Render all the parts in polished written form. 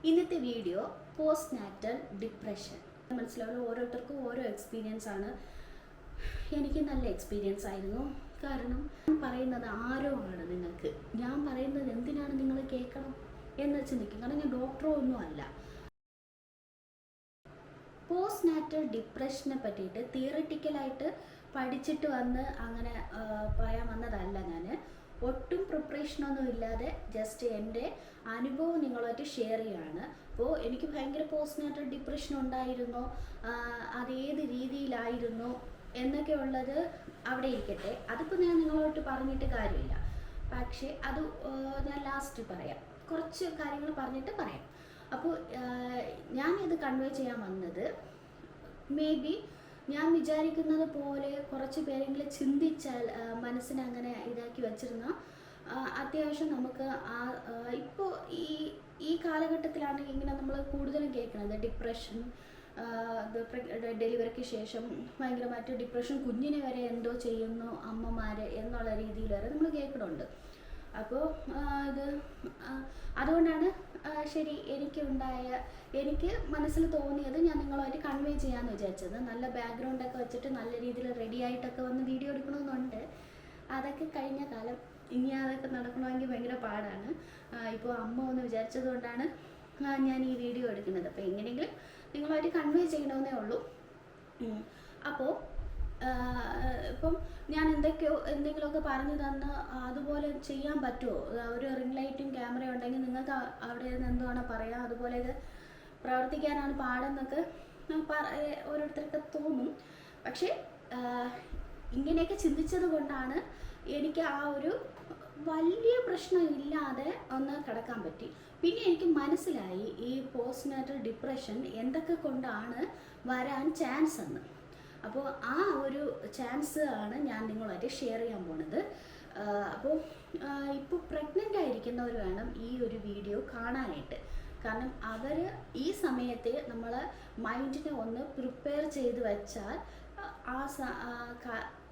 ഇന്നത്തെ video post natal depression. മനസ്സിലാവുന്ന ഓരോരുത്തർക്കും ഓരോ എക്സ്പീരിയൻസ് ആണ്. എനിക്ക് നല്ല എക്സ്പീരിയൻസ് ആയിരുന്നു. കാരണം ഞാൻ പറയുന്നത് ആരോ ആണ് നിങ്ങൾക്ക്. ഞാൻ പറയുന്നത് എന്തിനാണ് നിങ്ങൾ കേൾക്കണം എന്ന് ചിന്തിക്കും. കാരണം ഞാൻ ഡോക്ടറോ ഒന്നും അല്ല. പോസ്റ്റ് നാറ്റൽ ഡിപ്രഷനെ പറ്റിയിട്ട് തിയറിറ്റിക്കലായിട്ട് പഠിച്ചിട്ട് വന്ന് അങ്ങനെ പറയാൻ വന്നതല്ല ഞാൻ. ഒട്ടും പ്രിപ്പറേഷനൊന്നും ഇല്ലാതെ ജസ്റ്റ് എൻ്റെ അനുഭവം നിങ്ങളുമായിട്ട് ഷെയർ ചെയ്യുകയാണ്. അപ്പോൾ എനിക്ക് ഭയങ്കര പോസ്റ്റ് നാറ്റൽ ഡിപ്രഷൻ ഉണ്ടായിരുന്നോ, അതേത് രീതിയിലായിരുന്നു എന്നൊക്കെ ഉള്ളത് അവിടെ ഇരിക്കട്ടെ. അതിപ്പോൾ ഞാൻ നിങ്ങളോട്ട് പറഞ്ഞിട്ട് കാര്യമില്ല. പക്ഷേ അത് ഞാൻ ലാസ്റ്റ് പറയാം. കുറച്ച് കാര്യങ്ങൾ പറഞ്ഞിട്ട് പറയാം. അപ്പോൾ ഞാനിത് കൺവേ ചെയ്യാൻ വന്നത് മേ ബി ഞാൻ വിചാരിക്കുന്നത് പോലെ കുറച്ച് പേരെങ്കിലും ചിന്തിച്ചാൽ മനസ്സിനെ അങ്ങനെ ഇതാക്കി വച്ചിരുന്ന അത്യാവശ്യം നമുക്ക് ഇപ്പോൾ ഈ കാലഘട്ടത്തിലാണെങ്കിൽ ഇങ്ങനെ നമ്മൾ കൂടുതലും കേൾക്കുന്നത് ഡിപ്രഷൻ, ഡെലിവറിക്ക് ശേഷം ഭയങ്കരമായിട്ട് ഡിപ്രഷൻ, കുഞ്ഞിനെ വരെ എന്തോ ചെയ്യുന്നു അമ്മമാർ എന്നുള്ള രീതിയിൽ വരെ നമ്മൾ കേൾക്കുന്നുണ്ട്. അപ്പോൾ അതുകൊണ്ടാണ് ശരി എനിക്ക് മനസ്സിൽ തോന്നിയത് ഞാൻ നിങ്ങളുമായിട്ട് കൺവേ ചെയ്യാമെന്ന് വിചാരിച്ചത്. നല്ല ബാക്ക്ഗ്രൗണ്ടൊക്കെ വെച്ചിട്ട് നല്ല രീതിയിൽ റെഡി ആയിട്ടൊക്കെ വന്ന് വീഡിയോ എടുക്കണമെന്നുണ്ട്. അതൊക്കെ കഴിഞ്ഞ കാലം. ഇനി അതൊക്കെ നടക്കണമെങ്കിൽ ഭയങ്കര പാടാണ്. ഇപ്പോൾ അമ്മ ഒന്ന് വിചാരിച്ചത് കൊണ്ടാണ് ഞാൻ ഈ വീഡിയോ എടുക്കുന്നത്. അപ്പോൾ എങ്ങനെയെങ്കിലും നിങ്ങളുമായിട്ട് കൺവേ ചെയ്യണമെന്നേ ഉള്ളൂ. അപ്പോൾ ഇപ്പം ഞാൻ എന്തെങ്കിലുമൊക്കെ പറഞ്ഞു തന്ന് അതുപോലെ ചെയ്യാൻ പറ്റുമോ? ഒരു റിംഗ് ലൈറ്റും ക്യാമറയും ഉണ്ടെങ്കിൽ നിങ്ങൾക്ക് അവിടെ നിന്ന് എന്തുവാണോ പറയാം, അതുപോലെ ഇത് പ്രവർത്തിക്കാനാണ് പാടെന്നൊക്കെ ഓരോരുത്തർക്ക് തോന്നും. പക്ഷേ ഇങ്ങനെയൊക്കെ ചിന്തിച്ചത് കൊണ്ടാണ് എനിക്ക് ആ ഒരു വലിയ പ്രശ്നം ഇല്ലാതെ ഒന്ന് കിടക്കാൻ പറ്റി. പിന്നെ എനിക്ക് മനസ്സിലായി ഈ പോസ്റ്റ് നാറ്റൽ ഡിപ്രഷൻ എന്തൊക്കെ കൊണ്ടാണ് വരാൻ ചാൻസ് എന്ന്. അപ്പോൾ ആ ഒരു ചാൻസ് ആണ് ഞാൻ നിങ്ങളുമായിട്ട് ഷെയർ ചെയ്യാൻ പോണത്. അപ്പോൾ ഇപ്പോൾ പ്രഗ്നൻ്റ് ആയിരിക്കുന്നവർ വേണം ഈ ഒരു വീഡിയോ കാണാനായിട്ട്. കാരണം അവർ ഈ സമയത്ത് നമ്മൾ മൈൻഡിനെ ഒന്ന് പ്രിപ്പയർ ചെയ്ത് വെച്ചാൽ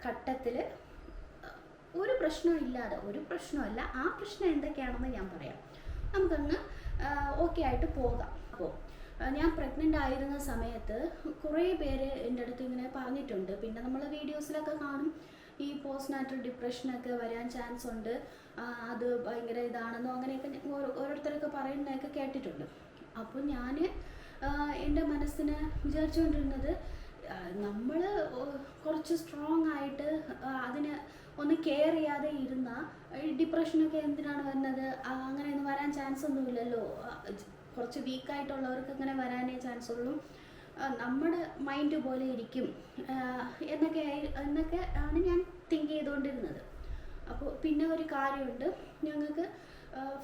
ഘട്ടത്തിൽ ഒരു പ്രശ്നമല്ല. ആ പ്രശ്നം എന്തൊക്കെയാണെന്ന് ഞാൻ പറയാം. നമുക്കങ്ങ് ഓക്കെ ആയിട്ട് പോകാം. അപ്പോൾ ഞാൻ പ്രഗ്നൻ്റ് ആയിരുന്ന സമയത്ത് കുറേ പേര് എൻ്റെ അടുത്ത് ഇങ്ങനെ പറഞ്ഞിട്ടുണ്ട്. പിന്നെ നമ്മൾ വീഡിയോസിലൊക്കെ കാണും ഈ പോസ്റ്റ് നാറ്റൽ ഡിപ്രഷനൊക്കെ വരാൻ ചാൻസ് ഉണ്ട്, അത് ഭയങ്കര ഇതാണെന്നോ അങ്ങനെയൊക്കെ ഓരോരുത്തരൊക്കെ പറയുന്നതൊക്കെ കേട്ടിട്ടുണ്ട്. അപ്പോൾ ഞാൻ എൻ്റെ മനസ്സിനെ വിചാരിച്ചുകൊണ്ടിരുന്നത് നമ്മൾ കുറച്ച് സ്ട്രോങ് ആയിട്ട് അതിന് ഒന്ന് കെയർ ചെയ്യാതെ ഇരുന്ന ഡിപ്രഷനൊക്കെ എന്തിനാണ് വരുന്നത്? അങ്ങനെയൊന്നും വരാൻ ചാൻസ് ഒന്നുമില്ലല്ലോ. കുറച്ച് വീക്കായിട്ടുള്ളവർക്ക് അങ്ങനെ വരാനേ ചാൻസ് ഉള്ളൂ. നമ്മുടെ മൈൻഡ് പോലെ ഇരിക്കും എന്നൊക്കെ ആണ് ഞാൻ തിങ്ക് ചെയ്തുകൊണ്ടിരുന്നത്. അപ്പോൾ പിന്നെ ഒരു കാര്യമുണ്ട്, ഞങ്ങൾക്ക്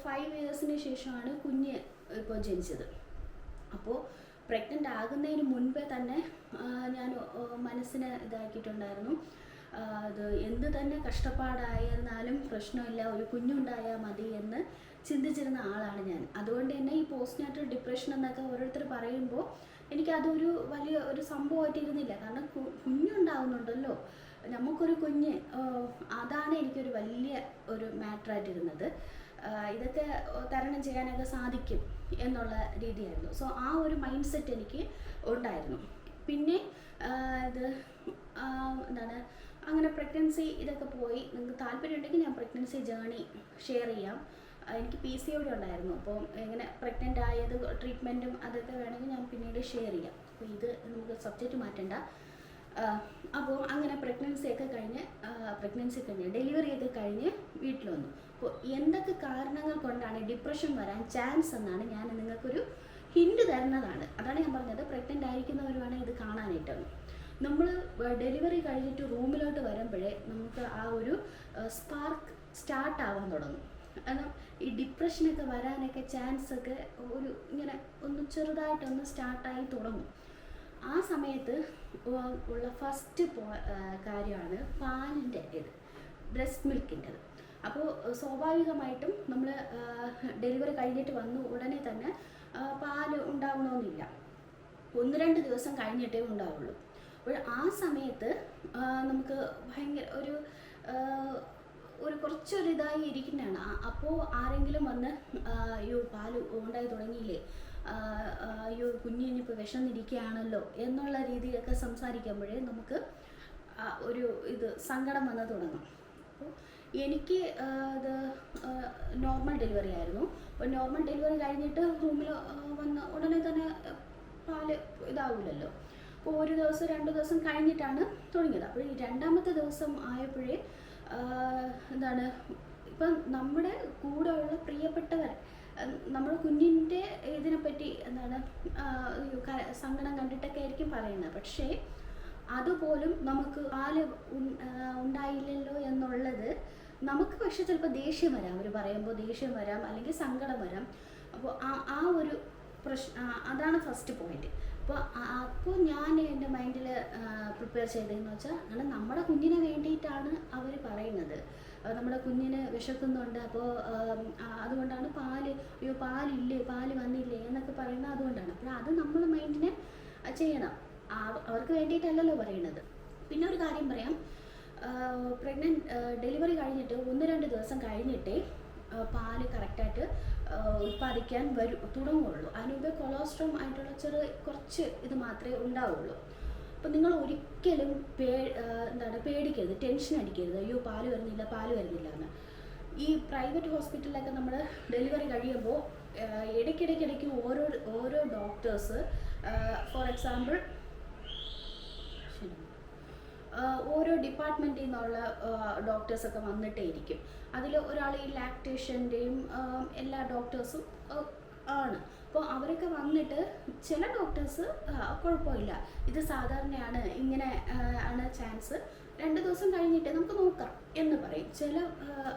5 ഇയേഴ്സിന് ശേഷമാണ് കുഞ്ഞ് ഇപ്പോൾ ജനിച്ചത്. അപ്പോൾ പ്രഗ്നൻ്റ് ആകുന്നതിന് മുൻപേ തന്നെ ഞാൻ മനസ്സിനെ ഇതാക്കിയിട്ടുണ്ടായിരുന്നു. അത് എന്ത് തന്നെ കഷ്ടപ്പാടായിരുന്നാലും പ്രശ്നമില്ല, ഒരു കുഞ്ഞുണ്ടായാൽ മതി എന്ന് ചിന്തിച്ചിരുന്ന ആളാണ് ഞാൻ. അതുകൊണ്ട് തന്നെ ഈ പോസ്റ്റ് നാറ്റൽ ഡിപ്രഷൻ എന്നൊക്കെ ഓരോരുത്തർ പറയുമ്പോൾ എനിക്കതൊരു വലിയ ഒരു സംഭവമായിട്ടിരുന്നില്ല. കാരണം കുഞ്ഞുണ്ടാവുന്നുണ്ടല്ലോ, നമുക്കൊരു കുഞ്ഞ്, അതാണ് എനിക്കൊരു വലിയ ഒരു മാറ്ററായിട്ടിരുന്നത്. ഇതൊക്കെ തരണം ചെയ്യാനൊക്കെ സാധിക്കും എന്നുള്ള രീതിയായിരുന്നു. സോ ആ ഒരു മൈൻഡ് സെറ്റ് എനിക്ക് ഉണ്ടായിരുന്നു. പിന്നെ എന്താണ് അങ്ങനെ പ്രഗ്നൻസി ഇതൊക്കെ പോയി. നിങ്ങൾക്ക് താല്പര്യമുണ്ടെങ്കിൽ ഞാൻ പ്രഗ്നൻസി ജേർണി ഷെയർ ചെയ്യാം. എനിക്ക് PCOD ഉണ്ടായിരുന്നു. അപ്പോൾ എങ്ങനെ പ്രഗ്നൻ്റ് ആയത്, ട്രീറ്റ്മെൻറ്റും അതൊക്കെ വേണമെങ്കിൽ ഞാൻ പിന്നീട് ഷെയർ ചെയ്യാം. അപ്പോൾ ഇത് നമുക്ക് സബ്ജക്റ്റ് മാറ്റണ്ട. അപ്പോൾ അങ്ങനെ പ്രഗ്നൻസി കഴിഞ്ഞ് ഡെലിവറിയൊക്കെ കഴിഞ്ഞ് വീട്ടിൽ വന്നു. അപ്പോൾ എന്തൊക്കെ കാരണങ്ങൾ കൊണ്ടാണ് ഡിപ്രഷൻ വരാൻ ചാൻസ് എന്നാണ് ഞാൻ നിങ്ങൾക്കൊരു ഹിൻഡ് തരുന്നതാണ്. അതാണ് ഞാൻ പറഞ്ഞത്, പ്രഗ്നൻ്റ് ആയിരിക്കുന്നവർ വേണം ഇത് കാണാനായിട്ട്. നമ്മൾ ഡെലിവറി കഴിഞ്ഞിട്ട് റൂമിലോട്ട് വരുമ്പോഴേ നമുക്ക് ആ ഒരു സ്പാർക്ക് സ്റ്റാർട്ട് ആവാൻ തുടങ്ങും. കാരണം ഈ ഡിപ്രഷനൊക്കെ വരാനൊക്കെ ചാൻസ് ഒക്കെ ഇങ്ങനെ ഒന്ന് ചെറുതായിട്ടൊന്ന് സ്റ്റാർട്ടായി തുടങ്ങും. ആ സമയത്ത് ഉള്ള ഫസ്റ്റ് കാര്യമാണ് പാലിൻ്റെ ബ്രസ്റ്റ് മിൽക്കിൻ്റെത്. അപ്പോൾ സ്വാഭാവികമായിട്ടും നമ്മൾ ഡെലിവറി കഴിഞ്ഞിട്ട് വന്നു ഉടനെ തന്നെ പാല് ഉണ്ടാവണമെന്നില്ല, 1-2 ദിവസം കഴിഞ്ഞിട്ടേ ഉണ്ടാവുള്ളൂ. അപ്പോൾ ആ സമയത്ത് നമുക്ക് ഭയങ്കര ഒരു കുറച്ചൊരിതായി ഇരിക്കുന്നതാണ്. അപ്പോൾ ആരെങ്കിലും വന്ന് അയ്യോ പാല് ഉണ്ടായി തുടങ്ങിയില്ലേ, അയ്യോ കുഞ്ഞിനിപ്പോൾ വിശന്നിരിക്കുകയാണല്ലോ എന്നുള്ള രീതിയിലൊക്കെ സംസാരിക്കുമ്പോഴേ നമുക്ക് ഒരു സങ്കടം വന്ന് തുടങ്ങും. അപ്പോൾ എനിക്ക് ഇത് നോർമൽ ഡെലിവറി ആയിരുന്നു. അപ്പോൾ നോർമൽ ഡെലിവറി കഴിഞ്ഞിട്ട് റൂമിൽ വന്ന് ഉടനെ തന്നെ പാല് ഇതാവില്ലല്ലോ. അപ്പോൾ ഒരു ദിവസം 2 ദിവസം കഴിഞ്ഞിട്ടാണ് തുടങ്ങിയത്. അപ്പോൾ ഈ 2ാമത്തെ ദിവസം ആയപ്പോഴേ ഇപ്പം നമ്മുടെ കൂടെ ഉള്ള പ്രിയപ്പെട്ടവർ നമ്മുടെ കുഞ്ഞിൻ്റെ ഇതിനെപ്പറ്റി സങ്കടം കണ്ടിട്ടൊക്കെ ആയിരിക്കും പറയുന്നത്. പക്ഷേ അതുപോലും നമുക്ക് പാല് ഉണ്ടായില്ലല്ലോ എന്നുള്ളത് നമുക്ക് പക്ഷെ ചിലപ്പോൾ ദേഷ്യം വരാം, അവർ പറയുമ്പോൾ ദേഷ്യം വരാം, അല്ലെങ്കിൽ സങ്കടം വരാം. അപ്പോൾ ആ ഒരു അതാണ് ഫസ്റ്റ് പോയിന്റ്. അപ്പോൾ ഞാൻ എൻ്റെ മൈൻഡിൽ പ്രിപ്പയർ ചെയ്തതെന്ന് വെച്ചാൽ അങ്ങനെ നമ്മുടെ കുഞ്ഞിനെ വേണ്ടിയിട്ടാണ് അവർ പറയുന്നത്. നമ്മുടെ കുഞ്ഞിന് വിശക്കുന്നുണ്ട്, അപ്പോൾ അതുകൊണ്ടാണ് പാലില്ലേ, പാല് വന്നില്ലേ എന്നൊക്കെ പറയുന്നത് അതുകൊണ്ടാണ്. അപ്പോൾ അത് നമ്മൾ മൈൻഡിനെ ചെയ്യണം, അവർക്ക് വേണ്ടിയിട്ടല്ലല്ലോ പറയുന്നത്. പിന്നെ ഒരു കാര്യം പറയാം, ഡെലിവറി കഴിഞ്ഞിട്ട് 1-2 ദിവസം കഴിഞ്ഞിട്ടേ പാല് കറക്റ്റായിട്ട് ഉൽപ്പാദിക്കാൻ തുടങ്ങുകയുള്ളൂ. അതിനുമുമ്പേ കൊളസ്ട്രോൾ ആയിട്ടുള്ള കുറച്ച് ഇത് മാത്രമേ ഉണ്ടാവുള്ളൂ. അപ്പം നിങ്ങൾ ഒരിക്കലും പേടിക്കരുത്, ടെൻഷൻ അടിക്കരുത്, അയ്യോ പാല് വരുന്നില്ല എന്ന്. ഈ പ്രൈവറ്റ് ഹോസ്പിറ്റലിലൊക്കെ നമ്മൾ ഡെലിവറി കഴിയുമ്പോൾ ഇടയ്ക്കിടയ്ക്ക് ഓരോ ഡോക്ടേഴ്സ്, ഫോർ എക്സാമ്പിൾ ഓരോ ഡിപ്പാർട്ട്മെൻറ്റിൽ നിന്നുള്ള ഡോക്ടേഴ്സൊക്കെ വന്നിട്ടേ ഇരിക്കും. അതിൽ ഒരാൾ ഈ ലാക്ടേഷൻ്റെയും എല്ലാ ഡോക്ടേഴ്സും ആണ്. അപ്പോൾ അവരൊക്കെ വന്നിട്ട് ചില ഡോക്ടേഴ്സ് കുഴപ്പമില്ല, ഇത് സാധാരണയാണ്, ഇങ്ങനെ ആണ് ചാൻസ്, 2 ദിവസം കഴിഞ്ഞിട്ട് നമുക്ക് നോക്കാം എന്ന് പറയും. ചില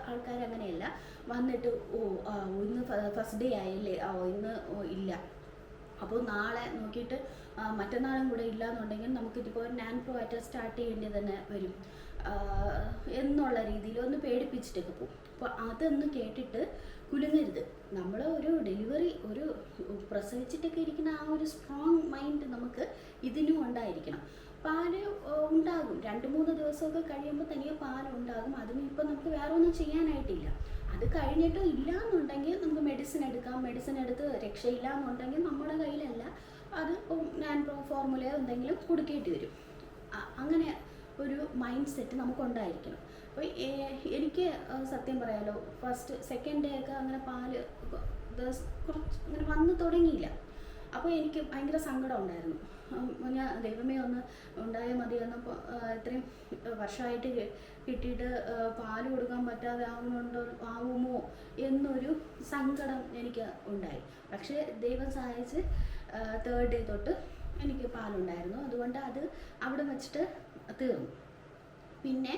ആൾക്കാർ അങ്ങനെയല്ല, വന്നിട്ട് ഇന്ന് ഫസ്റ്റ് ഡേ ആയില്ലേ, ഇന്ന് ഇല്ല, അപ്പോൾ നാളെ നോക്കിയിട്ട് മറ്റന്നാളും കൂടെ ഇല്ല എന്നുണ്ടെങ്കിൽ നമുക്കിതിപ്പോൾ നാൻപ്രോ ആയിട്ട് സ്റ്റാർട്ട് ചെയ്യേണ്ടി തന്നെ വരും എന്നുള്ള രീതിയിൽ ഒന്ന് പേടിപ്പിച്ചിട്ടൊക്കെ പോകും. അപ്പോൾ അതൊന്ന് കേട്ടിട്ട് കുലുങ്ങരുത്. നമ്മൾ ഒരു ഡെലിവറി പ്രസവിച്ചിട്ടൊക്കെ ഇരിക്കുന്ന ആ ഒരു സ്ട്രോങ് മൈൻഡ് നമുക്ക് ഇതിനും ഉണ്ടായിരിക്കണം. പാല് ഉണ്ടാകും, 2-3 ദിവസമൊക്കെ കഴിയുമ്പോൾ തനിയെ പാലുണ്ടാകും. അതിന് ഇപ്പം നമുക്ക് വേറെ ഒന്നും ചെയ്യാനായിട്ടില്ല. അത് കഴിഞ്ഞിട്ട് ഇല്ല എന്നുണ്ടെങ്കിൽ നമുക്ക് മെഡിസിൻ എടുക്കാം, മെഡിസിൻ എടുത്ത് രക്ഷയില്ല എന്നുണ്ടെങ്കിൽ നമ്മുടെ കയ്യിലല്ല, അത് നാൻപ്രോ ഫോർമുലയോ എന്തെങ്കിലും കൊടുക്കേണ്ടി വരും. അങ്ങനെ ഒരു മൈൻഡ് സെറ്റ് നമുക്കുണ്ടായിരിക്കണം. അപ്പോൾ എനിക്ക് സത്യം പറയാലോ, ഫസ്റ്റ് സെക്കൻഡ് ഡേ ഒക്കെ അങ്ങനെ പാല് കുറച്ച് അങ്ങനെ വന്ന് തുടങ്ങിയില്ല. അപ്പോൾ എനിക്ക് ഭയങ്കര സങ്കടം ഉണ്ടായിരുന്നു. ഞാൻ ദൈവമേ ഒന്ന് ഉണ്ടായാൽ മതി എന്നപ്പോൾ ഇത്രയും വർഷമായിട്ട് കിട്ടിയിട്ട് പാല് കൊടുക്കാൻ പറ്റാതെ ആവുമോ എന്നൊരു സങ്കടം എനിക്ക് ഉണ്ടായി. പക്ഷേ ദൈവം സഹായിച്ച് 3rd ഡേ തൊട്ട് എനിക്ക് പാലുണ്ടായിരുന്നു. അതുകൊണ്ട് അത് അവിടെ വെച്ചിട്ട് തീർന്നു. പിന്നെ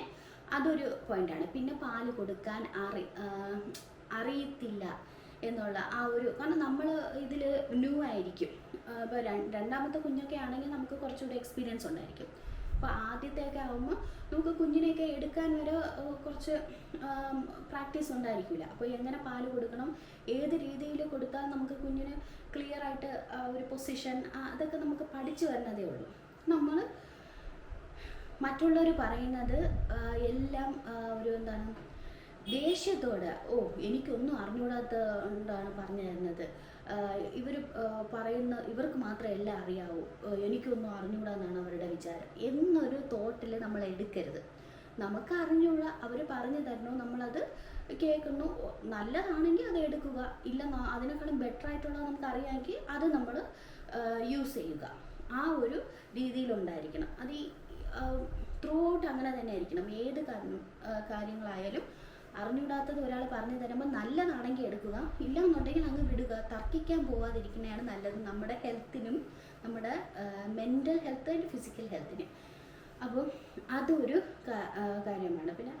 അതൊരു പോയിൻ്റാണ്. പിന്നെ പാല് കൊടുക്കാൻ അറിയത്തില്ല എന്നുള്ള ആ ഒരു, കാരണം നമ്മൾ ഇതിൽ ന്യൂ ആയിരിക്കും. ഇപ്പോൾ 2ാമത്തെ കുഞ്ഞൊക്കെ ആണെങ്കിൽ നമുക്ക് കുറച്ചുകൂടി എക്സ്പീരിയൻസ് ഉണ്ടായിരിക്കും. അപ്പോൾ ആദ്യത്തെയൊക്കെ ആകുമ്പോൾ നമുക്ക് കുഞ്ഞിനെയൊക്കെ എടുക്കാൻ വരെ കുറച്ച് പ്രാക്ടീസ് ഉണ്ടായിരിക്കില്ല. അപ്പോൾ എങ്ങനെ പാല് കൊടുക്കണം, ഏത് രീതിയിൽ കൊടുത്താൽ നമുക്ക് കുഞ്ഞിന് ക്ലിയർ ആയിട്ട് ഒരു പൊസിഷൻ, അതൊക്കെ നമുക്ക് പഠിച്ചു വരുന്നതേ ഉള്ളൂ. നമ്മൾ മറ്റുള്ളവർ പറയുന്നത് എല്ലാം ഒരു ദേഷ്യത്തോടെ, എനിക്കൊന്നും അറിഞ്ഞുകൂടാത്ത കൊണ്ടാണ് പറഞ്ഞു തരുന്നത്, ഇവർക്ക് മാത്രമേ എല്ലാം അറിയാവൂ, എനിക്കൊന്നും അറിഞ്ഞുകൂടാന്നാണ് അവരുടെ വിചാരം എന്നൊരു തോട്ടിൽ നമ്മൾ എടുക്കരുത്. നമുക്ക് അറിഞ്ഞുള്ള അവർ പറഞ്ഞു തരണോ, നമ്മളത് കേൾക്കുന്നു, നല്ലതാണെങ്കിൽ അത് എടുക്കുക, ഇല്ല അതിനേക്കാളും ബെറ്റർ ആയിട്ടുള്ളത് നമുക്ക് അറിയാമെങ്കിൽ അത് നമ്മൾ യൂസ് ചെയ്യുക. ആ ഒരു രീതിയിലുണ്ടായിരിക്കണം. അത് ഈ ത്രൂ ഔട്ട് അങ്ങനെ തന്നെ ആയിരിക്കണം. ഏത് കാര്യങ്ങളായാലും അറിഞ്ഞുകൂടാത്തത് ഒരാൾ പറഞ്ഞു തരുമ്പോൾ നല്ലതാണെങ്കിൽ എടുക്കുക, ഇല്ല എന്നുണ്ടെങ്കിൽ അങ്ങ് വിടുക. തർക്കിക്കാൻ പോവാതിരിക്കുന്നതാണ് നല്ലത്, നമ്മുടെ ഹെൽത്തിനും, നമ്മുടെ മെൻ്റൽ ഹെൽത്ത് ആൻഡ് ഫിസിക്കൽ ഹെൽത്തിന്. അപ്പോൾ അതൊരു കാര്യമാണ്. പിന്നെ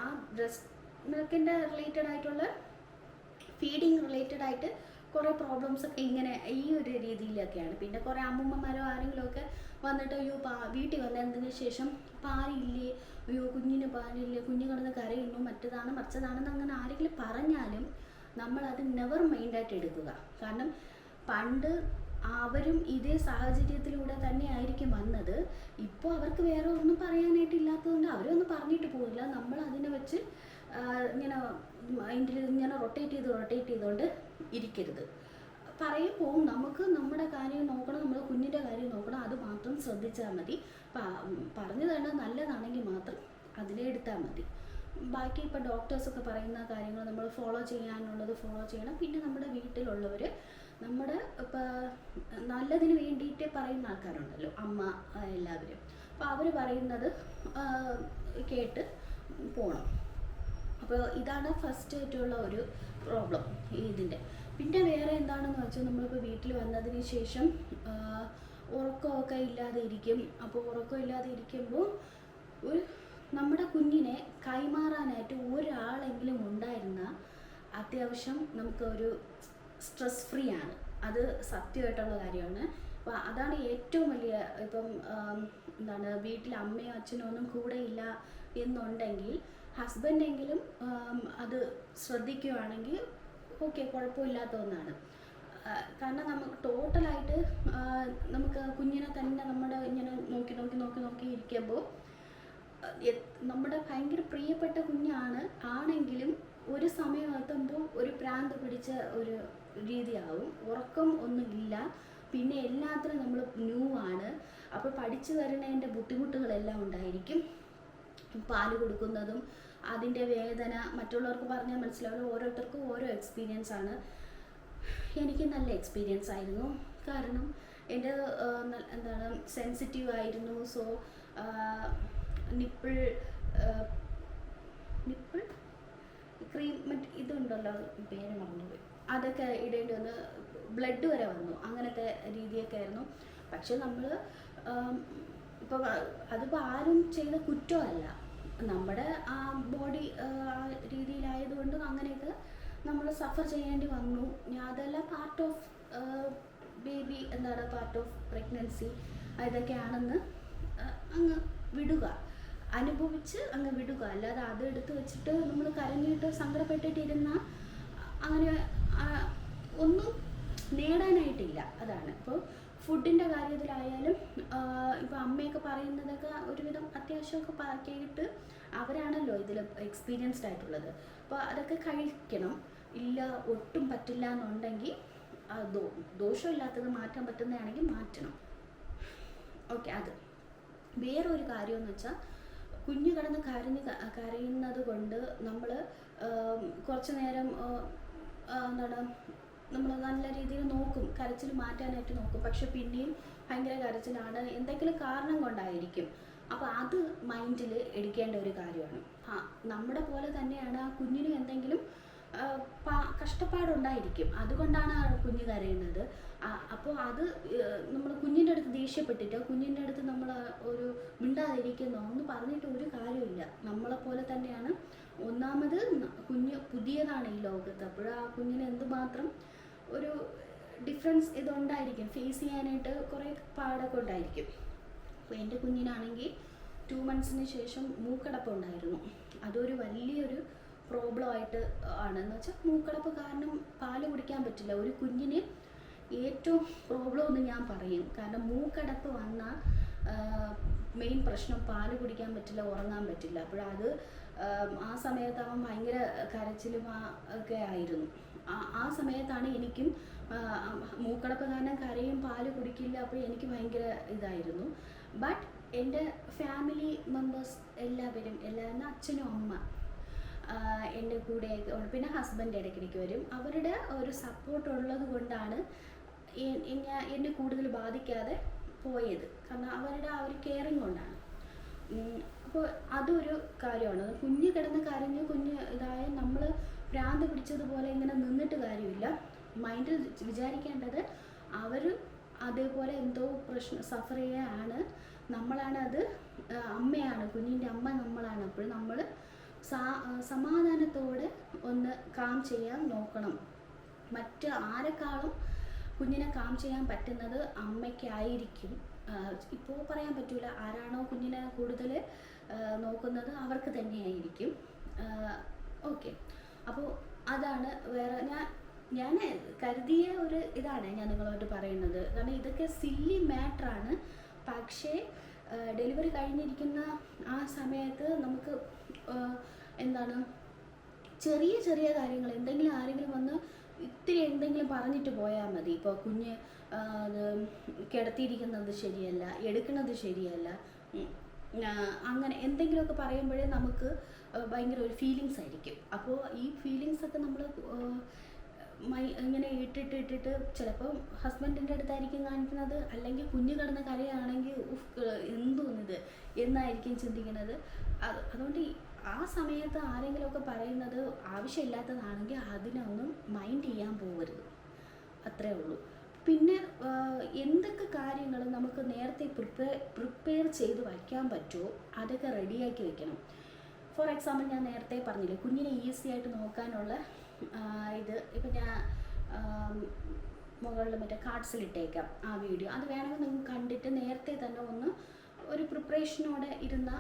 ആ ബ്രസ്റ്റ് മിൽക്കിൻ്റെ റിലേറ്റഡ് ആയിട്ടുള്ള ഫീഡിങ് റിലേറ്റഡ് ആയിട്ട് കുറേ പ്രോബ്ലംസ് ഒക്കെ ഇങ്ങനെ ഈ ഒരു രീതിയിലൊക്കെയാണ്. പിന്നെ കുറേ അമ്മൂമ്മമാരോ ആരെങ്കിലുമൊക്കെ വന്നിട്ട് വീട്ടിൽ വന്നതിന് ശേഷം പാലില്ലേ, കുഞ്ഞിന് പാലില്ലേ, കുഞ്ഞ് കിടന്ന് കരയുന്നു, മറ്റതാണ് മറിച്ചതാണെന്ന് അങ്ങനെ ആരെങ്കിലും പറഞ്ഞാലും നമ്മളത് നെവർ മൈൻഡായിട്ട് എടുക്കുക. കാരണം പണ്ട് അവരും ഇതേ സാഹചര്യത്തിലൂടെ തന്നെ ആയിരിക്കും വന്നത്. ഇപ്പോൾ അവർക്ക് വേറെ ഒന്നും പറയാനായിട്ടില്ലാത്തതുകൊണ്ട് അവരൊന്നും പറഞ്ഞിട്ട് പോകില്ല. നമ്മൾ അതിനെ വെച്ച് ഇങ്ങനെ മൈൻഡിൽ ഇങ്ങനെ റൊട്ടേറ്റ് ചെയ്തുകൊണ്ട് ഇരിക്കരുത്. പറയുമ്പോൾ നമുക്ക് നമ്മുടെ കാര്യം നോക്കണം, നമ്മുടെ കുഞ്ഞിൻ്റെ കാര്യം നോക്കണം, അത് മാത്രം ശ്രദ്ധിച്ചാൽ മതി. പറഞ്ഞു തരുന്നത് നല്ലതാണെങ്കിൽ മാത്രം അതിനെ എടുത്താൽ മതി. ബാക്കി ഇപ്പോൾ ഡോക്ടേഴ്സൊക്കെ പറയുന്ന കാര്യങ്ങൾ നമ്മൾ ഫോളോ ചെയ്യാനുള്ളത് ഫോളോ ചെയ്യണം. പിന്നെ നമ്മുടെ വീട്ടിലുള്ളവർ നമ്മുടെ ഇപ്പോൾ നല്ലതിന് വേണ്ടിയിട്ട് പറയുന്ന ആൾക്കാരുണ്ടല്ലോ, അമ്മ എല്ലാവരും. അപ്പോൾ അവർ പറയുന്നത് കേട്ട് പോകണം. അപ്പോൾ ഇതാണ് ഫസ്റ്റ് ആയിട്ടുള്ള ഒരു പ്രോബ്ലം ഇതിൻ്റെ. പിന്നെ വേറെ എന്താണെന്ന് വെച്ചാൽ നമ്മളിപ്പോൾ വീട്ടിൽ വന്നതിന് ശേഷം ഉറക്കമൊക്കെ ഇല്ലാതെ ഇരിക്കും. അപ്പോൾ ഉറക്കം ഇല്ലാതെ ഇരിക്കുമ്പോൾ നമ്മുടെ കുഞ്ഞിനെ കൈമാറാനായിട്ട് ഒരാളെങ്കിലും ഉണ്ടായിരുന്ന അത്യാവശ്യം നമുക്കൊരു സ്ട്രെസ് ഫ്രീ ആണ്. അത് സത്യമായിട്ടുള്ള കാര്യമാണ്. അപ്പോൾ അതാണ് ഏറ്റവും വലിയ. ഇപ്പം എന്താണ്, വീട്ടിൽ അമ്മയോ അച്ഛനോ ഒന്നും കൂടെ ഇല്ല എന്നുണ്ടെങ്കിൽ ഹസ്ബൻഡെങ്കിലും അത് ശ്രദ്ധിക്കുകയാണെങ്കിൽ ഓക്കെ, കുഴപ്പമില്ലാത്ത ഒന്നാണ്. കാരണം നമുക്ക് ടോട്ടലായിട്ട് നമുക്ക് കുഞ്ഞിനെ തന്നെ നമ്മുടെ ഇങ്ങനെ നോക്കി ഇരിക്കുമ്പോൾ നമ്മുടെ ഭയങ്കര പ്രിയപ്പെട്ട കുഞ്ഞാണ് ആണെങ്കിലും ഒരു സമയം എത്തുമ്പോൾ ഒരു പ്രാന്ത് പിടിച്ച ഒരു രീതിയാവും. ഉറക്കം ഒന്നുമില്ല, പിന്നെ എല്ലാത്തിനും നമ്മൾ ന്യൂ ആണ്. അപ്പോൾ പഠിച്ചു വരുന്നതിൻ്റെ ബുദ്ധിമുട്ടുകളെല്ലാം ഉണ്ടായിരിക്കും. പാല് കൊടുക്കുന്നതും അതിൻ്റെ വേദന മറ്റുള്ളവർക്ക് പറഞ്ഞാൽ മനസ്സിലാവില്ല. ഓരോരുത്തർക്കും ഓരോ എക്സ്പീരിയൻസ് ആണ്. എനിക്ക് നല്ല എക്സ്പീരിയൻസ് ആയിരുന്നു. കാരണം എൻ്റെ എന്താണ് സെൻസിറ്റീവ് ആയിരുന്നു. സോ നിപ്പിൾ ക്രീം ഇതുണ്ടല്ലോ, പേര് മറന്നുപോയി, അതൊക്കെ ഇടേണ്ടി വന്ന് ബ്ലഡ് വരെ വന്നു. അങ്ങനത്തെ രീതിയൊക്കെ ആയിരുന്നു. പക്ഷെ നമ്മൾ ഇപ്പോൾ അതിപ്പോൾ ആരും ചെയ്ത കുറ്റമല്ല, നമ്മുടെ ആ ബോഡി രീതിയിലായതുകൊണ്ട് അങ്ങനെയൊക്കെ നമ്മൾ സഫർ ചെയ്യേണ്ടി വന്നു. അതെല്ലാം പാർട്ട് ഓഫ് ബേബി, എന്താണ് പാർട്ട് ഓഫ് പ്രഗ്നൻസി, ഇതൊക്കെയാണെന്ന് അങ്ങ് വിടുക, അനുഭവിച്ച് അങ്ങ് വിടുക. അല്ലാതെ അത് എടുത്ത് വെച്ചിട്ട് നമ്മൾ കരഞ്ഞിട്ട് സങ്കടപ്പെട്ടിട്ടിരുന്ന അങ്ങനെ ഒന്നും നേടാനായിട്ടില്ല. അതാണ്. ഇപ്പോൾ ഫുഡിൻ്റെ കാര്യത്തിലായാലും ഇപ്പോൾ അമ്മയൊക്കെ പറയുന്നതൊക്കെ ഒരുവിധം അത്യാവശ്യമൊക്കെ കേട്ട് അവരാണല്ലോ ഇതിൽ എക്സ്പീരിയൻസ്ഡ് ആയിട്ടുള്ളത്. അപ്പോൾ അതൊക്കെ കഴിക്കണം. ഇല്ല ഒട്ടും പറ്റില്ല എന്നുണ്ടെങ്കിൽ ദോഷമില്ലാത്തത് മാറ്റാൻ പറ്റുന്നതാണെങ്കിൽ മാറ്റണം. ഓക്കെ. അത് വേറൊരു കാര്യമെന്ന് വെച്ചാൽ കുഞ്ഞ് കിടന്ന് കരയുന്നത് കൊണ്ട് നമ്മൾ കുറച്ച് നേരം എന്താണ് നമ്മൾ നല്ല രീതിയിൽ നോക്കും, കരച്ചിൽ മാറ്റാനായിട്ട് നോക്കും. പക്ഷെ പിന്നെയും ഭയങ്കര കരച്ചിലാണ്, എന്തെങ്കിലും കാരണം കൊണ്ടായിരിക്കും. അപ്പോൾ അത് മൈൻഡിൽ എടുക്കേണ്ട ഒരു കാര്യമാണ്. നമ്മുടെ പോലെ തന്നെയാണ് ആ കുഞ്ഞിന് എന്തെങ്കിലും കഷ്ടപ്പാടുണ്ടായിരിക്കും, അതുകൊണ്ടാണ് ആ കുഞ്ഞ് കരയുന്നത്. അപ്പോൾ അത് നമ്മൾ കുഞ്ഞിൻ്റെ അടുത്ത് ദേഷ്യപ്പെട്ടിട്ട് കുഞ്ഞിൻ്റെ അടുത്ത് നമ്മൾ ഒരു മിണ്ടാതിരിക്കുന്നോ എന്ന് പറഞ്ഞിട്ട് ഒരു കാര്യമില്ല. നമ്മളെപ്പോലെ തന്നെയാണ്. ഒന്നാമത് കുഞ്ഞ് പുതിയതാണ് ഈ ലോകത്ത്. അപ്പോൾ ആ കുഞ്ഞിന് എന്തുമാത്രം ഒരു ഡിഫറൻസ് ഇതുണ്ടായിരിക്കും, ഫേസ് ചെയ്യാനായിട്ട് കുറേ പാടൊക്കെ ഉണ്ടായിരിക്കും. അപ്പോൾ എൻ്റെ കുഞ്ഞിനാണെങ്കിൽ 2 monthsന് ശേഷം മൂക്കടപ്പുണ്ടായിരുന്നു. അതൊരു വലിയൊരു പ്രോബ്ലമായിട്ട് ആണെന്ന് വെച്ചാൽ മൂക്കടപ്പ് കാരണം പാല് കുടിക്കാൻ പറ്റില്ല. ഒരു കുഞ്ഞിന് ഏറ്റവും പ്രോബ്ലം എന്ന് ഞാൻ പറയും. കാരണം മൂക്കടപ്പ് വന്ന മെയിൻ പ്രശ്നം പാല് കുടിക്കാൻ പറ്റില്ല, ഉറങ്ങാൻ പറ്റില്ല. അപ്പോഴത് ആ സമയത്ത് അവൻ ഭയങ്കര കരച്ചിലും ഒക്കെ ആയിരുന്നു. ആ സമയത്താണ് എനിക്കും മൂക്കടപ്പ് കാരണം കരയും പാല് കുടിക്കില്ല. അപ്പോൾ എനിക്ക് ഭയങ്കര ഇതായിരുന്നു. ബട്ട് എൻ്റെ ഫാമിലി മെമ്പേഴ്സ് എല്ലാവരും അച്ഛനും അമ്മ എൻ്റെ കൂടെ, പിന്നെ ഹസ്ബൻഡ് ഇടയ്ക്കിടയ്ക്ക് വരും. അവരുടെ ഒരു സപ്പോർട്ട് ഉള്ളത് കൊണ്ടാണ് എന്നെ കൂടുതൽ ബാധിക്കാതെ പോയത്. കാരണം അവരുടെ ആ ഒരു കെയറിങ് കൊണ്ടാണ്. അപ്പോൾ അതൊരു കാര്യമാണ്. കുഞ്ഞ് കിടന്ന് കരഞ്ഞ് ഇതായ നമ്മൾ ഭ്രാന്ത് പിടിച്ചതുപോലെ ഇങ്ങനെ നിന്നിട്ട് കാര്യമില്ല. മൈൻഡിൽ വിചാരിക്കേണ്ടത് അവർ അതേപോലെ എന്തോ പ്രശ്നം സഫർ ചെയ്യുകയാണ്, നമ്മളാണ് അത്, അമ്മയാണ്, കുഞ്ഞിൻ്റെ അമ്മ നമ്മളാണ്. അപ്പോൾ നമ്മൾ സമാധാനത്തോടെ ഒന്ന് കാം ചെയ്യാൻ നോക്കണം. മറ്റ് ആരെക്കാളും കുഞ്ഞിനെ കാം ചെയ്യാൻ പറ്റുന്നത് അമ്മയ്ക്കായിരിക്കും. ഇപ്പോൾ പറയാൻ പറ്റില്ല, ആരാണോ കുഞ്ഞിനെ കൂടുതൽ നോക്കുന്നത് അവർക്ക് തന്നെയായിരിക്കും. ഓക്കെ. അപ്പോൾ അതാണ് വേറെ ഞാൻ കരുതിയ ഒരു ഇതാണ് ഞാൻ നിങ്ങളോട് പറയുന്നത്. കാരണം ഇതൊക്കെ സില്ലി മാറ്ററാണ്. പക്ഷേ ഡെലിവറി കഴിഞ്ഞിരിക്കുന്ന ആ സമയത്ത് നമുക്ക് എന്താണ് ചെറിയ ചെറിയ കാര്യങ്ങൾ, എന്തെങ്കിലും ആരെങ്കിലും വന്ന് ഇത്തിരി എന്തെങ്കിലും പറഞ്ഞിട്ട് പോയാൽ മതി. ഇപ്പോൾ കുഞ്ഞ് അത് കിടത്തിയിരിക്കുന്നത് ശരിയല്ല, എടുക്കുന്നത് ശരിയല്ല, അങ്ങനെ എന്തെങ്കിലുമൊക്കെ പറയുമ്പോഴേ നമുക്ക് ഭയങ്കര ഒരു ഫീലിങ്സ് ആയിരിക്കും. അപ്പോൾ ഈ ഫീലിങ്സൊക്കെ നമ്മൾ ഇങ്ങനെ ഇട്ടിട്ട് ചിലപ്പോൾ ഹസ്ബൻഡിൻ്റെ അടുത്തായിരിക്കും കാണിക്കുന്നത്, അല്ലെങ്കിൽ കുഞ്ഞ് കിടന്ന കരയാണെങ്കിൽ എന്തോന്നിത് എന്നായിരിക്കും ചിന്തിക്കുന്നത്. അതുകൊണ്ട് ആ സമയത്ത് ആരെങ്കിലുമൊക്കെ പറയുന്നത് ആവശ്യമില്ലാത്തതാണെങ്കിൽ അതിനൊന്നും മൈൻഡ് ചെയ്യാൻ പോകരുത്, അത്രേ ഉള്ളൂ. പിന്നെ എന്തൊക്കെ കാര്യങ്ങൾ നമുക്ക് നേരത്തെ പ്രിപ്പയർ ചെയ്ത് വയ്ക്കാൻ പറ്റുമോ അതൊക്കെ റെഡിയാക്കി വെക്കണം. ഫോർ എക്സാമ്പിൾ, ഞാൻ നേരത്തെ പറഞ്ഞില്ലേ കുഞ്ഞിനെ ഈസി ആയിട്ട് നോക്കാനുള്ള ഇത് ഇപ്പം ഞാൻ മുകളിൽ മറ്റേ കാർഡ്സിലിട്ടേക്കാം ആ വീഡിയോ. അത് വേണമെങ്കിൽ നിങ്ങൾക്ക് കണ്ടിട്ട് നേരത്തെ തന്നെ ഒന്ന് ഒരു പ്രിപ്പറേഷനോടെ ഇരുന്ന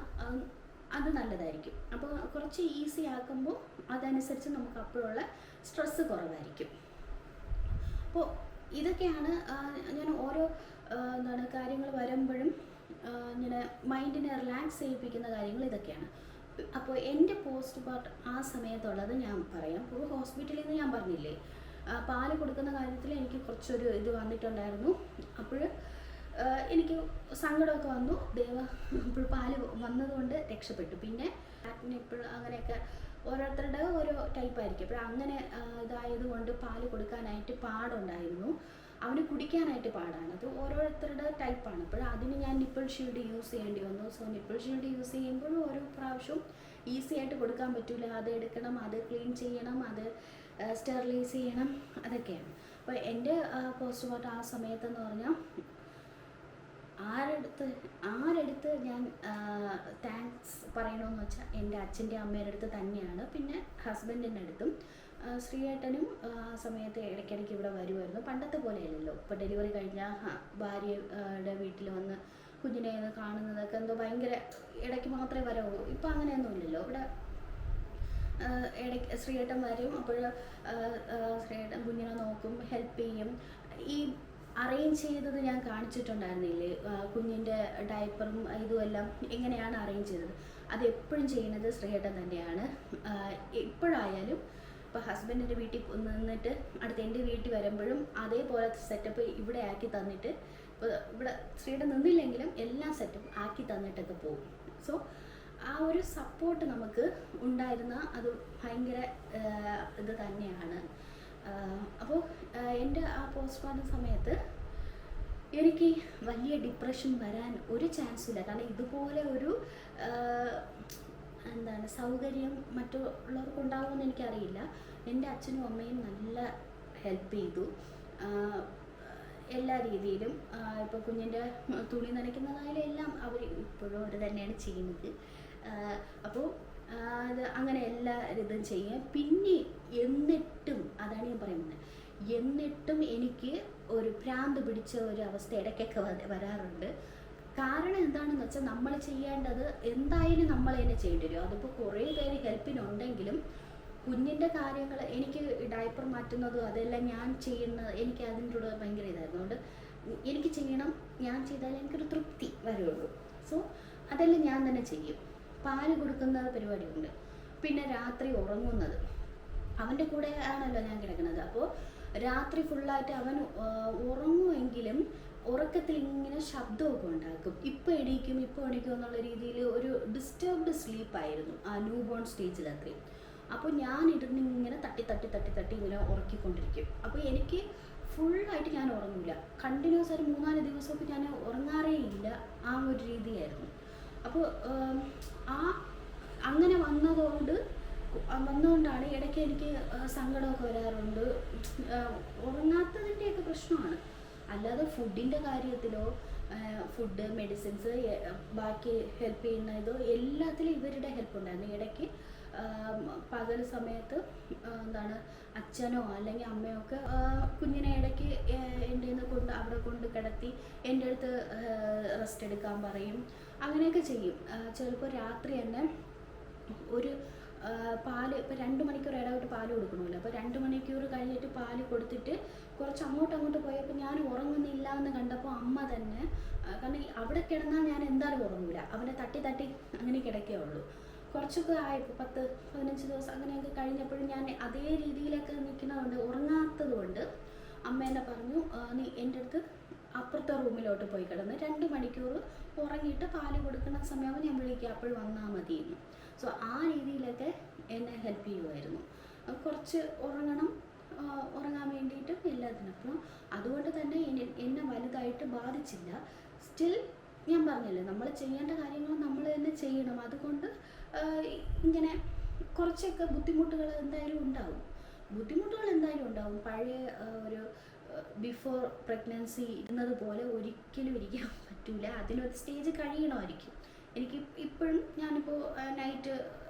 അത് നല്ലതായിരിക്കും. അപ്പോൾ കുറച്ച് ഈസി ആക്കുമ്പോൾ അതനുസരിച്ച് നമുക്ക് അപ്പോഴുള്ള സ്ട്രെസ്സ് കുറവായിരിക്കും. അപ്പോൾ ഇതൊക്കെയാണ് ഞാൻ ഓരോ കാര്യങ്ങൾ വരുമ്പോഴും ഇങ്ങനെ മൈൻഡിനെ റിലാക്സ് ചെയ്യിപ്പിക്കുന്ന കാര്യങ്ങൾ ഇതൊക്കെയാണ്. അപ്പോൾ എൻ്റെ പോസ്റ്റ് പാർട്ട് ആ സമയത്തുള്ളത് ഞാൻ പറയാം. ഇപ്പോൾ ഹോസ്പിറ്റലിൽ നിന്ന് ഞാൻ പറഞ്ഞില്ലേ പാല് കൊടുക്കുന്ന കാര്യത്തിൽ എനിക്ക് കുറച്ചൊരു ഇത് വന്നിട്ടുണ്ടായിരുന്നു. അപ്പോൾ എനിക്ക് സങ്കടമൊക്കെ വന്നു. ഇപ്പോൾ പാല് വന്നതുകൊണ്ട് രക്ഷപ്പെട്ടു. പിന്നെ ഇപ്പോഴും അങ്ങനെയൊക്കെ ഓരോരുത്തരുടെ ഓരോ ടൈപ്പായിരിക്കും. അപ്പോൾ അങ്ങനെ ഇതായതുകൊണ്ട് പാല് കൊടുക്കാനായിട്ട് പാടുണ്ടായിരുന്നു, അവന് കുടിക്കാനായിട്ട് പാടാണ്. അത് ഓരോരുത്തരുടെ ടൈപ്പാണ്. അപ്പോൾ അതിന് ഞാൻ നിപ്പിൾ ഷീൽഡ് യൂസ് ചെയ്യേണ്ടി വന്നു. സോ നിപ്പിൾ ഷീൽഡ് യൂസ് ചെയ്യുമ്പോഴും ഓരോ പ്രാവശ്യവും ഈസി ആയിട്ട് കൊടുക്കാൻ പറ്റില്ല. അത് എടുക്കണം, അത് ക്ലീൻ ചെയ്യണം, അത് സ്റ്റെറിലൈസ് ചെയ്യണം, അതൊക്കെയാണ്. അപ്പോൾ എൻ്റെ പോസ്റ്റ് പാർട്ടം ആ സമയത്തെന്ന് പറഞ്ഞാൽ ആരെടുത്ത് ഞാൻ താങ്ക്സ് പറയണമെന്ന് വെച്ചാൽ എൻ്റെ അച്ഛൻ്റെ അമ്മയുടെ അടുത്ത് തന്നെയാണ്. പിന്നെ ഹസ്ബൻഡിൻ്റെ അടുത്തും. ശ്രീയേട്ടനും ആ സമയത്ത് ഇടയ്ക്കിടയ്ക്ക് ഇവിടെ വരുമായിരുന്നു. പണ്ടത്തെ പോലെയല്ലല്ലോ. ഇപ്പോൾ ഡെലിവറി കഴിഞ്ഞാൽ ഭാര്യയുടെ വീട്ടിൽ വന്ന് കുഞ്ഞിനെ കാണുന്നതൊക്കെ എന്തോ ഭയങ്കര ഇടയ്ക്ക് മാത്രമേ വരാവൂ. ഇപ്പോൾ അങ്ങനെയൊന്നുമില്ലല്ലോ. ഇവിടെ ഇടയ്ക്ക് ശ്രീയേട്ടൻ വരും. അപ്പോൾ ശ്രീയേട്ടൻ കുഞ്ഞിനെ നോക്കും, ഹെൽപ്പ് ചെയ്യും. ഈ അറേഞ്ച് ചെയ്തത് ഞാൻ കാണിച്ചിട്ടുണ്ടായിരുന്നില്ലേ, കുഞ്ഞിൻ്റെ ഡയപ്പറും ഇതുമെല്ലാം എങ്ങനെയാണ് അറേഞ്ച് ചെയ്തത്, അത് എപ്പോഴും ചെയ്യുന്നത് ശ്രീയേട്ടൻ തന്നെയാണ്. എപ്പോഴായാലും ഇപ്പോൾ ഹസ്ബൻഡിൻ്റെ വീട്ടിൽ നിന്നിട്ട് അടുത്ത് എൻ്റെ വീട്ടിൽ വരുമ്പോഴും അതേപോലത്തെ സെറ്റപ്പ് ഇവിടെ ആക്കി തന്നിട്ട്, ഇപ്പോൾ ഇവിടെ ശ്രീയേട്ടൻ നിന്നില്ലെങ്കിലും എല്ലാ സെറ്റപ്പും ആക്കി തന്നിട്ടൊക്കെ പോകും. സോ ആ ഒരു സപ്പോർട്ട് നമുക്ക് ഉണ്ടായിരുന്ന അത് ഭയങ്കര ഇത് തന്നെയാണ്. അപ്പോൾ എൻ്റെ ആ പോസ്റ്റ്മോർട്ടം സമയത്ത് എനിക്ക് വലിയ ഡിപ്രഷൻ വരാൻ ഒരു ചാൻസും ഇല്ല. കാരണം ഇതുപോലെ ഒരു സൗകര്യം മറ്റുള്ളവർക്ക് ഉണ്ടാകുമെന്ന് എനിക്കറിയില്ല. എൻ്റെ അച്ഛനും അമ്മയും നല്ല ഹെൽപ്പ് ചെയ്തു എല്ലാ രീതിയിലും. ഇപ്പോൾ കുഞ്ഞിൻ്റെ തുണി നനയ്ക്കുന്നതായാലും എല്ലാം അവർ ഇപ്പോഴും അവർ തന്നെയാണ് ചെയ്യുന്നത്. അപ്പോൾ അത് അങ്ങനെ എല്ലാ ഇതും ചെയ്യും. പിന്നെ എന്നിട്ടും അതാണ് ഞാൻ പറയുന്നത്, എന്നിട്ടും എനിക്ക് ഒരു ഭ്രാന്ത് പിടിച്ച ഒരു അവസ്ഥ ഇടയ്ക്കൊക്കെ വരാറുണ്ട്. കാരണം എന്താണെന്ന് വെച്ചാൽ നമ്മൾ ചെയ്യേണ്ടത് എന്തായാലും നമ്മൾ തന്നെ ചെയ്യേണ്ടി വരും. അതിപ്പോൾ കുറേ പേര് ഹെൽപ്പിനുണ്ടെങ്കിലും കുഞ്ഞിൻ്റെ കാര്യങ്ങൾ എനിക്ക് ഡയപ്പർ മാറ്റുന്നതും അതെല്ലാം ഞാൻ ചെയ്യുന്നത് എനിക്ക് അതിൻ്റെ കൂടെ ഭയങ്കര ഇതായിരുന്നു. അതുകൊണ്ട് എനിക്ക് ചെയ്യണം, ഞാൻ ചെയ്താലേ എനിക്കൊരു തൃപ്തി വരുള്ളൂ. സോ അതെല്ലാം ഞാൻ തന്നെ ചെയ്യും. പാല് കൊടുക്കുന്ന പരിപാടിയുണ്ട്. പിന്നെ രാത്രി ഉറങ്ങുന്നത് അവൻ്റെ കൂടെ ആണല്ലോ ഞാൻ കിടക്കുന്നത്. അപ്പോൾ രാത്രി ഫുള്ളായിട്ട് അവൻ ഉറങ്ങുമെങ്കിലും ഉറക്കത്തിൽ ഇങ്ങനെ ശബ്ദമൊക്കെ ഉണ്ടാക്കും. ഇപ്പോൾ എണീക്കും എന്നുള്ള രീതിയിൽ ഒരു ഡിസ്റ്റർബ്ഡ് സ്ലീപ്പായിരുന്നു ആ ന്യൂ ബോൺ സ്റ്റേജിൽ അത്രയും. അപ്പോൾ ഞാൻ ഇരുന്ന് ഇങ്ങനെ തട്ടി ഇങ്ങനെ ഉറക്കിക്കൊണ്ടിരിക്കും. അപ്പോൾ എനിക്ക് ഫുള്ളായിട്ട് ഞാൻ ഉറങ്ങില്ല. കണ്ടിന്യൂസ് ആയിട്ട് 3-4 ദിവസമൊക്കെ ഞാൻ ഉറങ്ങാറേ ഇല്ല. ആ ഒരു രീതിയായിരുന്നു. അപ്പോൾ അങ്ങനെ വന്നതുകൊണ്ടാണ് ഇടയ്ക്ക് എനിക്ക് സങ്കടമൊക്കെ വരാറുണ്ട്. ഉറങ്ങാത്തതിൻ്റെയൊക്കെ പ്രശ്നമാണ്. അല്ലാതെ ഫുഡിൻ്റെ കാര്യത്തിലോ ഫുഡ്, മെഡിസിൻസ്, ബാക്കി ഹെൽപ്പ് ചെയ്യുന്നതോ എല്ലാത്തിലും ഇവരുടെ ഹെൽപ്പ് ഉണ്ടായിരുന്നു. ഇടയ്ക്ക് പകൽ സമയത്ത് അച്ഛനോ അല്ലെങ്കിൽ അമ്മയോ ഒക്കെ കുഞ്ഞിനെ ഇടയ്ക്ക് എൻ്റെ അവിടെ കൊണ്ട് കിടത്തി എൻ്റെ അടുത്ത് റെസ്റ്റ് എടുക്കാൻ പറയും. അങ്ങനെയൊക്കെ ചെയ്യും. ചിലപ്പോൾ രാത്രി തന്നെ ഒരു പാല് ഇപ്പോൾ 2 മണിക്കൂർ ഇടവിട്ട് പാല് കൊടുക്കണമല്ലോ. അപ്പോൾ 2 മണിക്കൂർ കഴിഞ്ഞിട്ട് പാല് കൊടുത്തിട്ട് കുറച്ച് അങ്ങോട്ട് പോയപ്പോൾ ഞാൻ ഉറങ്ങുന്നില്ല എന്ന് കണ്ടപ്പോൾ അമ്മ തന്നെ, കാരണം അവിടെ കിടന്നാൽ ഞാൻ എന്തായാലും ഉറങ്ങില്ല, അവനെ തട്ടി അങ്ങനെ കിടക്കേ ഉള്ളൂ. കുറച്ചൊക്കെ ആയപ്പോൾ 10-15 ദിവസം അങ്ങനെയൊക്കെ കഴിഞ്ഞപ്പോഴും ഞാൻ അതേ രീതിയിലൊക്കെ നിൽക്കുന്നതുകൊണ്ട് ഉറങ്ങാത്തത് കൊണ്ട് അമ്മ എന്നെ പറഞ്ഞു, നീ എൻ്റെ അടുത്ത് അപ്പുറത്തെ റൂമിലോട്ട് പോയി കിടന്ന് 2 മണിക്കൂർ ഉറങ്ങിയിട്ട് പാല് കൊടുക്കുന്ന സമയമാകുമ്പോൾ ഞാൻ വിളിക്കുക, അപ്പോൾ വന്നാൽ മതിയെന്ന്. സോ ആ രീതിയിലൊക്കെ എന്നെ ഹെൽപ്പ് ചെയ്യുമായിരുന്നു. കുറച്ച് ഉറങ്ങാൻ വേണ്ടിയിട്ടും എല്ലാത്തിനും. അപ്പോൾ അതുകൊണ്ട് തന്നെ എന്നെ വലുതായിട്ട് ബാധിച്ചില്ല. സ്റ്റിൽ ഞാൻ പറഞ്ഞില്ലേ, നമ്മൾ ചെയ്യേണ്ട കാര്യങ്ങൾ നമ്മൾ തന്നെ ചെയ്യണം. അതുകൊണ്ട് ഇങ്ങനെ കുറച്ചൊക്കെ ബുദ്ധിമുട്ടുകൾ എന്തായാലും ഉണ്ടാവും. പഴയ ഒരു ബിഫോർ പ്രഗ്നൻസി ഇരുന്നത് പോലെ ഒരിക്കലും ഇരിക്കാൻ പറ്റില്ല. അതിനൊരു സ്റ്റേജ് കഴിയണമായിരിക്കും. എനിക്ക് ഇപ്പോഴും ഞാനിപ്പോൾ നൈറ്റ്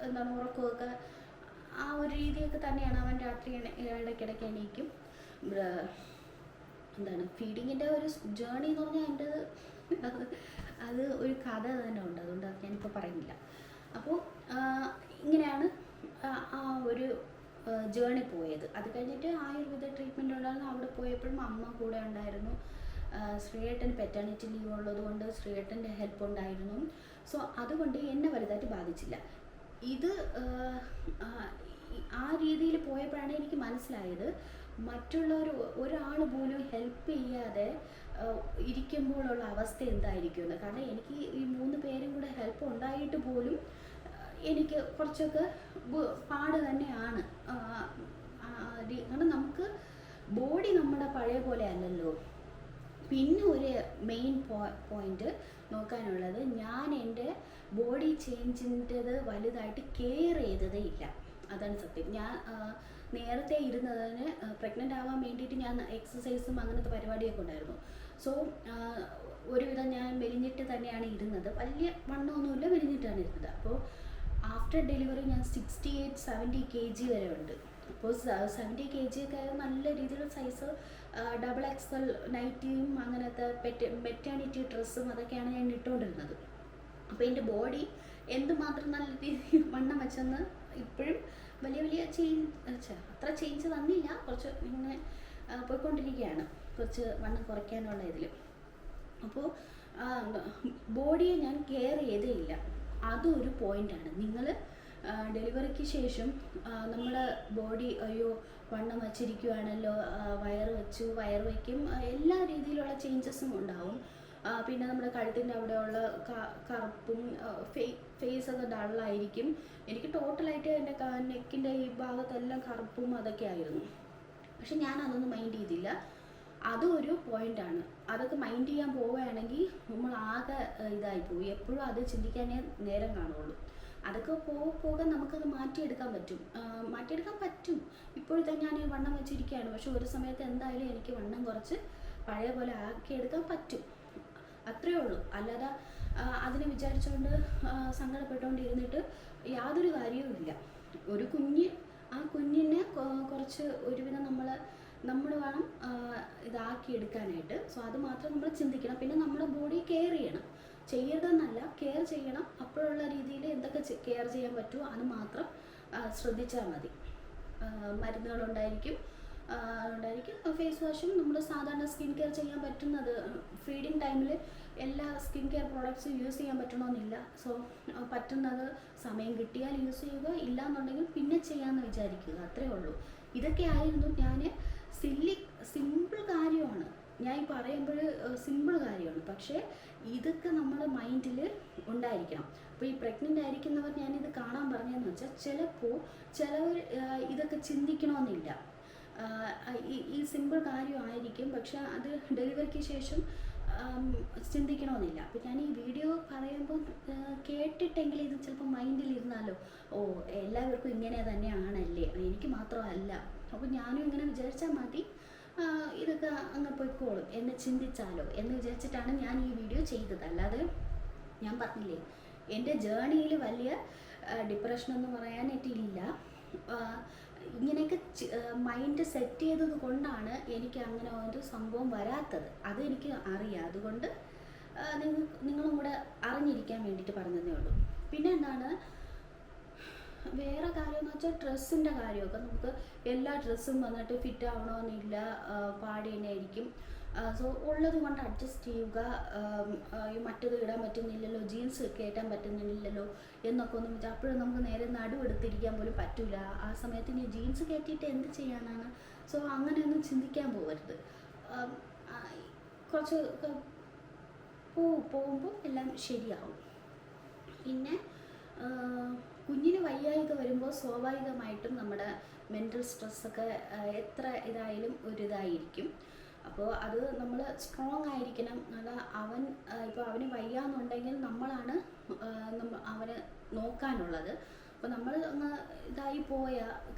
ഉറക്കമൊക്കെ ആ ഒരു രീതിയൊക്കെ തന്നെയാണ്. അവൻ രാത്രി ഇടയ്ക്കിടയ്ക്ക് എണീക്കും. ഫീഡിങ്ങിൻ്റെ ഒരു ജേർണി എന്ന് പറഞ്ഞാൽ എൻ്റെത് അത് ഒരു കഥ തന്നെ ഉണ്ട്. അതുകൊണ്ട് അത് ഞാനിപ്പോൾ പറയുന്നില്ല. അപ്പോൾ ഇങ്ങനെയാണ് ആ ഒരു ജേർണി പോയത്. അത് കഴിഞ്ഞിട്ട് ആയുർവേദ ട്രീറ്റ്മെൻറ്റ് ഉണ്ടായിരുന്നു. അവിടെ പോയപ്പോഴും അമ്മ കൂടെ ഉണ്ടായിരുന്നു. ശ്രീയേട്ടന് പെറ്റേണിറ്റി ലീവ് ഉള്ളത് കൊണ്ട് ശ്രീയേട്ടൻ്റെ ഹെൽപ്പ് ഉണ്ടായിരുന്നു. സോ അതുകൊണ്ട് എന്നെ വലുതായിട്ട് ബാധിച്ചില്ല. ഇത് ആ രീതിയിൽ പോയപ്പോഴാണ് എനിക്ക് മനസ്സിലായത്, ഒരാൾ പോലും ഹെൽപ്പ് ചെയ്യാതെ ഇരിക്കുമ്പോഴുള്ള അവസ്ഥ എന്തായിരിക്കുമെന്ന്. കാരണം എനിക്ക് ഈ 3 പേരും കൂടെ ഹെൽപ്പ് ഉണ്ടായിട്ട് പോലും എനിക്ക് കുറച്ചൊക്കെ പാട് തന്നെയാണ്. കാരണം നമുക്ക് ബോഡി നമ്മുടെ പഴയ പോലെ അല്ലല്ലോ. പിന്നെ ഒരു മെയിൻ പോയിന്റ് നോക്കാനുള്ളത്, ഞാൻ എൻ്റെ ബോഡി ചേഞ്ചിൻ്റെത് വലുതായിട്ട് കെയർ ചെയ്തതേ ഇല്ല. അതാണ് സത്യം. ഞാൻ നേരത്തെ ഇരുന്നതിന് പ്രഗ്നൻ്റ് ആവാൻ വേണ്ടിയിട്ട് ഞാൻ എക്സസൈസും അങ്ങനത്തെ പരിപാടിയൊക്കെ ഉണ്ടായിരുന്നു. സോ ഒരുവിധം ഞാൻ മെലിഞ്ഞിട്ട് തന്നെയാണ് ഇരുന്നത്. വലിയ വണ്ണമൊന്നുമില്ല, മെലിഞ്ഞിട്ടാണ് ഇരുന്നത്. അപ്പോൾ ആഫ്റ്റർ ഡെലിവറി ഞാൻ 68-70 kg വരെ ഉണ്ട്. അപ്പോൾ 70 kg ഒക്കെ നല്ല രീതിയിലുള്ള സൈസ് XXL നൈറ്റിയും അങ്ങനത്തെ മെറ്റേണിറ്റി ഡ്രസ്സും അതൊക്കെയാണ് ഞാൻ ഇട്ടുകൊണ്ടിരുന്നത്. അപ്പോൾ എൻ്റെ ബോഡി എന്തുമാത്രം നല്ല രീതിയിൽ വണ്ണം വെച്ചെന്ന് ഇപ്പോഴും വലിയ അത്ര ചേഞ്ച് തന്നില്ല. കുറച്ച് ഇങ്ങനെ പോയിക്കൊണ്ടിരിക്കുകയാണ്, കുറച്ച് വണ്ണം കുറയ്ക്കാനുള്ള ഇതിൽ. അപ്പോൾ ബോഡിയെ ഞാൻ കെയർ ചെയ്തേ ഇല്ല. അതൊരു പോയിൻ്റാണ്. നിങ്ങൾ ഡെലിവറിക്ക് ശേഷം നമ്മുടെ ബോഡി അയ്യോ വണ്ണം വച്ചിരിക്കുകയാണല്ലോ, വയറ് വയ്ക്കും, എല്ലാ രീതിയിലുള്ള ചേഞ്ചസും ഉണ്ടാവും. പിന്നെ നമ്മുടെ കഴുത്തിൻ്റെ അവിടെയുള്ള കറുപ്പും ഫേസൊക്കെ ഡള്ളായിരിക്കും. എനിക്ക് ടോട്ടലായിട്ട് എൻ്റെ നെക്കിൻ്റെ ഈ ഭാഗത്തെല്ലാം കറുപ്പും അതൊക്കെ ആയിരുന്നു. പക്ഷെ ഞാൻ അതൊന്നും മൈൻഡ് ചെയ്തില്ല. അതും ഒരു പോയിൻ്റാണ്. അതൊക്കെ മൈൻഡ് ചെയ്യാൻ പോവുകയാണെങ്കിൽ നമ്മൾ ആകെ ഇതായിപ്പോയി. എപ്പോഴും അത് ചിന്തിക്കാനേ നേരം കാണുള്ളൂ. അതൊക്കെ പോകെ നമുക്കത് മാറ്റിയെടുക്കാൻ പറ്റും. ഇപ്പോഴത്തെ ഞാൻ വണ്ണം വെച്ചിരിക്കുകയാണ്, പക്ഷെ ഒരു സമയത്ത് എന്തായാലും എനിക്ക് വണ്ണം കുറച്ച് പഴയ പോലെ ആക്കിയെടുക്കാൻ പറ്റും. അത്രയേ ഉള്ളൂ. അല്ലാതെ അതിനെ വിചാരിച്ചുകൊണ്ട് സങ്കടപ്പെട്ടുകൊണ്ടിരുന്നിട്ട് യാതൊരു കാര്യവുമില്ല. ഒരു ആ കുഞ്ഞിനെ കുറച്ച് ഒരുവിധം നമ്മൾ വേണം ഇതാക്കിയെടുക്കാനായിട്ട്. സോ അത് മാത്രം നമ്മൾ ചിന്തിക്കണം. പിന്നെ നമ്മുടെ ബോഡി കെയർ ചെയ്യരുതെന്നല്ല, കെയർ ചെയ്യണം. അപ്പോഴുള്ള രീതിയിൽ എന്തൊക്കെ കെയർ ചെയ്യാൻ പറ്റുമോ അത് മാത്രം ശ്രദ്ധിച്ചാൽ മതി. മരുന്നുകളുണ്ടായിരിക്കും, ഫേസ് വാഷും നമ്മൾ സാധാരണ സ്കിൻ കെയർ ചെയ്യാൻ പറ്റുന്നത്. ഫീഡിങ് ടൈമിൽ എല്ലാ സ്കിൻ കെയർ പ്രോഡക്ട്സും യൂസ് ചെയ്യാൻ പറ്റണമെന്നില്ല. സോ പറ്റുന്നത് സമയം കിട്ടിയാൽ യൂസ് ചെയ്യുക, ഇല്ലയെന്നുണ്ടെങ്കിൽ പിന്നെ ചെയ്യാമെന്ന് വിചാരിക്കുക. അത്രേ ഉള്ളൂ. ഇതൊക്കെ ആയിരുന്നു ഞാൻ സിമ്പിൾ കാര്യമാണ് ഞാൻ ഈ പറയുമ്പോൾ, സിമ്പിൾ കാര്യമാണ്. പക്ഷേ ഇതൊക്കെ നമ്മുടെ മൈൻഡിൽ ഉണ്ടായിരിക്കണം. അപ്പോൾ ഈ പ്രഗ്നൻ്റ് ആയിരിക്കുന്നവർ ഞാനിത് കാണാൻ പറഞ്ഞതെന്ന് വെച്ചാൽ, ചിലവർ ഇതൊക്കെ ചിന്തിക്കണമെന്നില്ല. ഈ സിമ്പിൾ കാര്യമായിരിക്കും, പക്ഷെ അത് ഡെലിവറിക്ക് ശേഷം ചിന്തിക്കണമെന്നില്ല. അപ്പോൾ ഞാൻ ഈ വീഡിയോ പറയുമ്പോൾ കേട്ടിട്ടെങ്കിൽ ഇത് ചിലപ്പോൾ മൈൻഡിൽ ഇരുന്നാലോ, എല്ലാവർക്കും ഇങ്ങനെ തന്നെയാണല്ലേ, എനിക്ക് മാത്രമല്ല, അപ്പോൾ ഞാനും ഇങ്ങനെ വിചാരിച്ചാൽ മതി, ഇതൊക്കെ അങ്ങ് പോയിക്കോളും എന്ന് ചിന്തിച്ചാലോ എന്ന് വിചാരിച്ചിട്ടാണ് ഞാൻ ഈ വീഡിയോ ചെയ്തത്. അല്ലാതെ ഞാൻ പറഞ്ഞില്ലേ, എൻ്റെ ജേർണിയിൽ വലിയ ഡിപ്രഷനൊന്നും പറയാനായിട്ടില്ല. ഇങ്ങനെയൊക്കെ മൈൻഡ് സെറ്റ് ചെയ്തത് കൊണ്ടാണ് എനിക്ക് അങ്ങനെ ഒരു സംഭവം വരാത്തത്. അതെനിക്ക് അറിയാം. അതുകൊണ്ട് നിങ്ങളും കൂടെ അറിഞ്ഞിരിക്കാൻ വേണ്ടിയിട്ട് പറഞ്ഞതേ ഉള്ളൂ. പിന്നെ എന്താണ് വേറെ കാര്യമെന്ന് വെച്ചാൽ, ഡ്രസ്സിൻ്റെ കാര്യമൊക്കെ നമുക്ക് എല്ലാ ഡ്രസ്സും വന്നിട്ട് ഫിറ്റ് ആവണമെന്നില്ല, പാടി തന്നെ ആയിരിക്കും. സോ ഉള്ളത് കൊണ്ട് അഡ്ജസ്റ്റ് ചെയ്യുക. മറ്റത് ഇടാൻ പറ്റുന്നില്ലല്ലോ, ജീൻസ് കയറ്റാൻ പറ്റുന്നില്ലല്ലോ എന്നൊക്കെ ഒന്നും വെച്ചാൽ അപ്പോഴും നമുക്ക് നേരെ നടുവെടുത്തിരിക്കാൻ പോലും പറ്റില്ല. ആ സമയത്ത് ഇനി ജീൻസ് കയറ്റിയിട്ട് എന്ത് ചെയ്യാനാണ്? സോ അങ്ങനെയൊന്നും ചിന്തിക്കാൻ പോകരുത്. കുറച്ച് പോകുമ്പോൾ എല്ലാം ശരിയാവും. പിന്നെ കുഞ്ഞിന് വയ്യായിക വരുമ്പോൾ സ്വാഭാവികമായിട്ടും നമ്മുടെ മെൻ്റൽ സ്ട്രെസ്സൊക്കെ എത്ര ഇതായാലും ഒരിതായിരിക്കും. അപ്പോൾ അത് നമ്മൾ സ്ട്രോങ് ആയിരിക്കണം. അല്ല ഇപ്പോൾ അവന് വയ്യാന്നുണ്ടെങ്കിൽ നമ്മളാണ് അവന് നോക്കാനുള്ളത്. അപ്പോൾ നമ്മൾ അങ്ങ് ഇതായി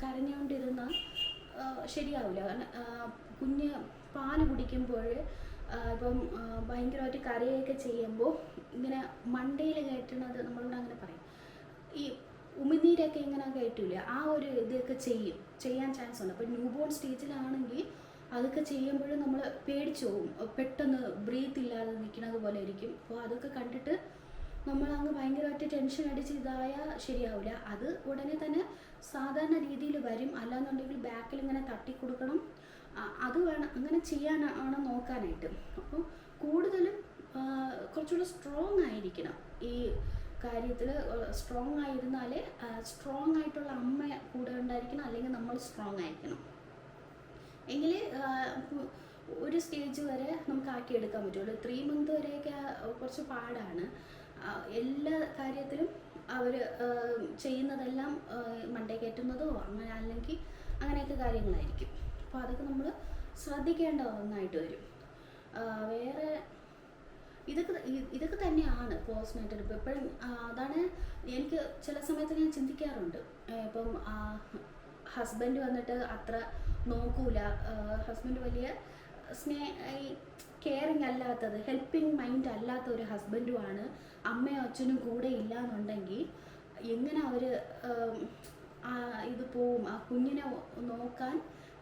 കരഞ്ഞുകൊണ്ടിരുന്ന ശരിയാവില്ല. കുഞ്ഞ് പാല് കുടിക്കുമ്പോൾ ഇപ്പം ഭയങ്കരമായിട്ട് കരയൊക്കെ ചെയ്യുമ്പോൾ ഇങ്ങനെ മണ്ടയിൽ കയറ്റുന്നത് നമ്മളിവിടെ അങ്ങനെ പറയും, ഈ ഉമിനീരൊക്കെ ഇങ്ങനെ കയറ്റില്ല, ആ ഒരു ഇതൊക്കെ ചെയ്യാൻ ചാൻസ് ഉണ്ട്. അപ്പോൾ ന്യൂ ബോൺ സ്റ്റേജിലാണെങ്കിൽ അതൊക്കെ ചെയ്യുമ്പോഴും നമ്മൾ പേടിച്ചു പോകും, പെട്ടെന്ന് ബ്രീത്ത് ഇല്ലാതെ നിൽക്കുന്നത് പോലെ ഇരിക്കും. അപ്പോൾ അതൊക്കെ കണ്ടിട്ട് നമ്മളങ്ങ് ഭയങ്കരമായിട്ട് ടെൻഷൻ അടിച്ച് ഇതായാൽ ശരിയാവില്ല. അത് ഉടനെ തന്നെ സാധാരണ രീതിയിൽ വരും. അല്ലാന്നുണ്ടെങ്കിൽ ബാക്കിൽ ഇങ്ങനെ തട്ടിക്കൊടുക്കണം, അത് വേണം, അങ്ങനെ ചെയ്യാനാണ് നോക്കാനായിട്ട്. അപ്പോൾ കൂടുതലും കുറച്ചുകൂടി സ്ട്രോങ് ആയിരിക്കണം ഈ കാര്യത്തിൽ. സ്ട്രോങ് ആയിരുന്നാൽ സ്ട്രോങ് ആയിട്ടുള്ള അമ്മ കൂടെ ഉണ്ടായിരിക്കണം, അല്ലെങ്കിൽ നമ്മൾ സ്ട്രോങ് ആയിരിക്കണം. എങ്കിൽ ഒരു സ്റ്റേജ് വരെ നമുക്ക് ആക്കിയെടുക്കാൻ പറ്റുള്ളൂ. 3 മന്ത് വരെയൊക്കെ കുറച്ച് പാടാണ്. എല്ലാ കാര്യത്തിലും അവർ ചെയ്യുന്നതെല്ലാം മണ്ടേ കയറ്റുന്നതോ അങ്ങനെ അല്ലെങ്കിൽ അങ്ങനെയൊക്കെ കാര്യങ്ങളായിരിക്കും. അപ്പോൾ അതൊക്കെ നമ്മൾ ശ്രദ്ധിക്കേണ്ട ഒന്നായിട്ട് വരും. വേറെ ഇതൊക്കെ തന്നെയാണ് പോസ്റ്റ്നാറ്റൽ. ഇപ്പോൾ എപ്പോഴും അതാണ് എനിക്ക് ചില സമയത്ത് ഞാൻ ചിന്തിക്കാറുണ്ട്. ഇപ്പം ഹസ്ബൻഡ് വന്നിട്ട് അത്ര നോക്കൂല, ഹസ്ബൻഡ് വലിയ കെയറിങ് അല്ലാത്തത്, ഹെൽപ്പിംഗ് മൈൻഡ് അല്ലാത്ത ഒരു ഹസ്ബൻഡുമാണ്, അമ്മയും അച്ഛനും കൂടെ ഇല്ല എന്നുണ്ടെങ്കിൽ എങ്ങനെ അവർ ഇത് പോവും? ആ കുഞ്ഞിനെ നോക്കാൻ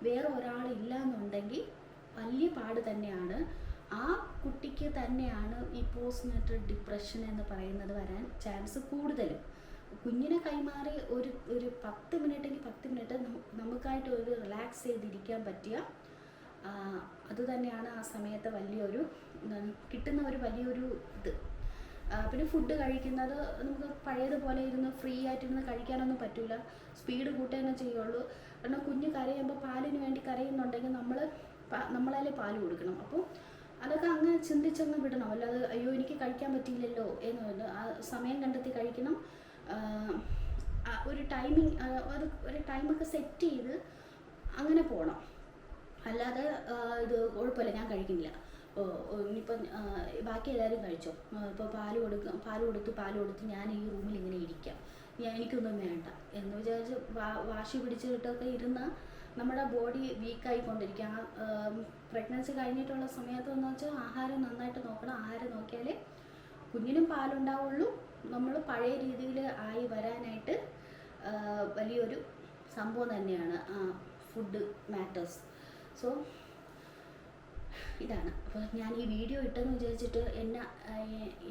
വേറെ ഒരാളില്ല എന്നുണ്ടെങ്കിൽ വലിയ പാട് തന്നെയാണ്. ആ കുട്ടിക്ക് തന്നെയാണ് ഈ പോസ്റ്റ്നാറ്റൽ ഡിപ്രഷൻ എന്ന് പറയുന്നത് വരാൻ ചാൻസ് കൂടുതലും. കുഞ്ഞിനെ കൈമാറി ഒരു 10 മിനിറ്റെങ്കിൽ 10 മിനിറ്റ് നമുക്കായിട്ട് ഒരു റിലാക്സ് ചെയ്തിരിക്കാൻ പറ്റിയ അത് തന്നെയാണ് ആ സമയത്ത് വലിയൊരു കിട്ടുന്ന ഒരു വലിയൊരു ഇത്. പിന്നെ ഫുഡ് കഴിക്കുന്നത് നമുക്ക് പഴയതുപോലെ ഇരുന്ന് ഫ്രീ ആയിട്ടിരുന്ന് കഴിക്കാനൊന്നും പറ്റില്ല, സ്പീഡ് കൂട്ടുകയെന്നെ ചെയ്യുള്ളൂ. കാരണം കുഞ്ഞ് കരയുമ്പോൾ പാലിന് വേണ്ടി കരയുന്നുണ്ടെങ്കിൽ നമ്മളതിൽ പാല് കൊടുക്കണം. അപ്പോൾ അതൊക്കെ അങ്ങനെ ചിന്തിച്ചങ്ങ് വിടണം. അല്ലാതെ അയ്യോ എനിക്ക് കഴിക്കാൻ പറ്റിയില്ലല്ലോ എന്ന് സമയം കണ്ടെത്തി കഴിക്കണം. ഒരു ടൈമിങ്, ഒരു ടൈമൊക്കെ സെറ്റ് ചെയ്ത് അങ്ങനെ പോകണം. അല്ലാതെ ഇത് കുഴപ്പമില്ല ഞാൻ കഴിക്കുന്നില്ല, ഇനിയിപ്പം ബാക്കി എല്ലാവരും കഴിച്ചോ, ഇപ്പോൾ പാല് കൊടുത്ത് ഞാൻ ഈ റൂമിൽ ഇങ്ങനെ ഇരിക്കാം, എനിക്കൊന്നും വേണ്ട എന്ന് വിചാരിച്ച് വാശി പിടിച്ചിട്ടൊക്കെ ഇരുന്ന് നമ്മുടെ ബോഡി വീക്കായിക്കൊണ്ടിരിക്കുക. പ്രഗ്നൻസി കഴിഞ്ഞിട്ടുള്ള സമയത്തെന്ന് വെച്ചാൽ ആഹാരം നന്നായിട്ട് നോക്കണം. ആഹാരം നോക്കിയാലേ കുഞ്ഞിനും പാലുണ്ടാവുള്ളൂ. നമ്മൾ പഴയ രീതിയിൽ ആയി വരാനായിട്ട് വലിയൊരു സംഭവം തന്നെയാണ് ഫുഡ് മാറ്റേഴ്സ്. സോ ഇതാണ്. അപ്പോൾ ഞാൻ ഈ വീഡിയോ ഇട്ടെന്ന് വിചാരിച്ചിട്ട്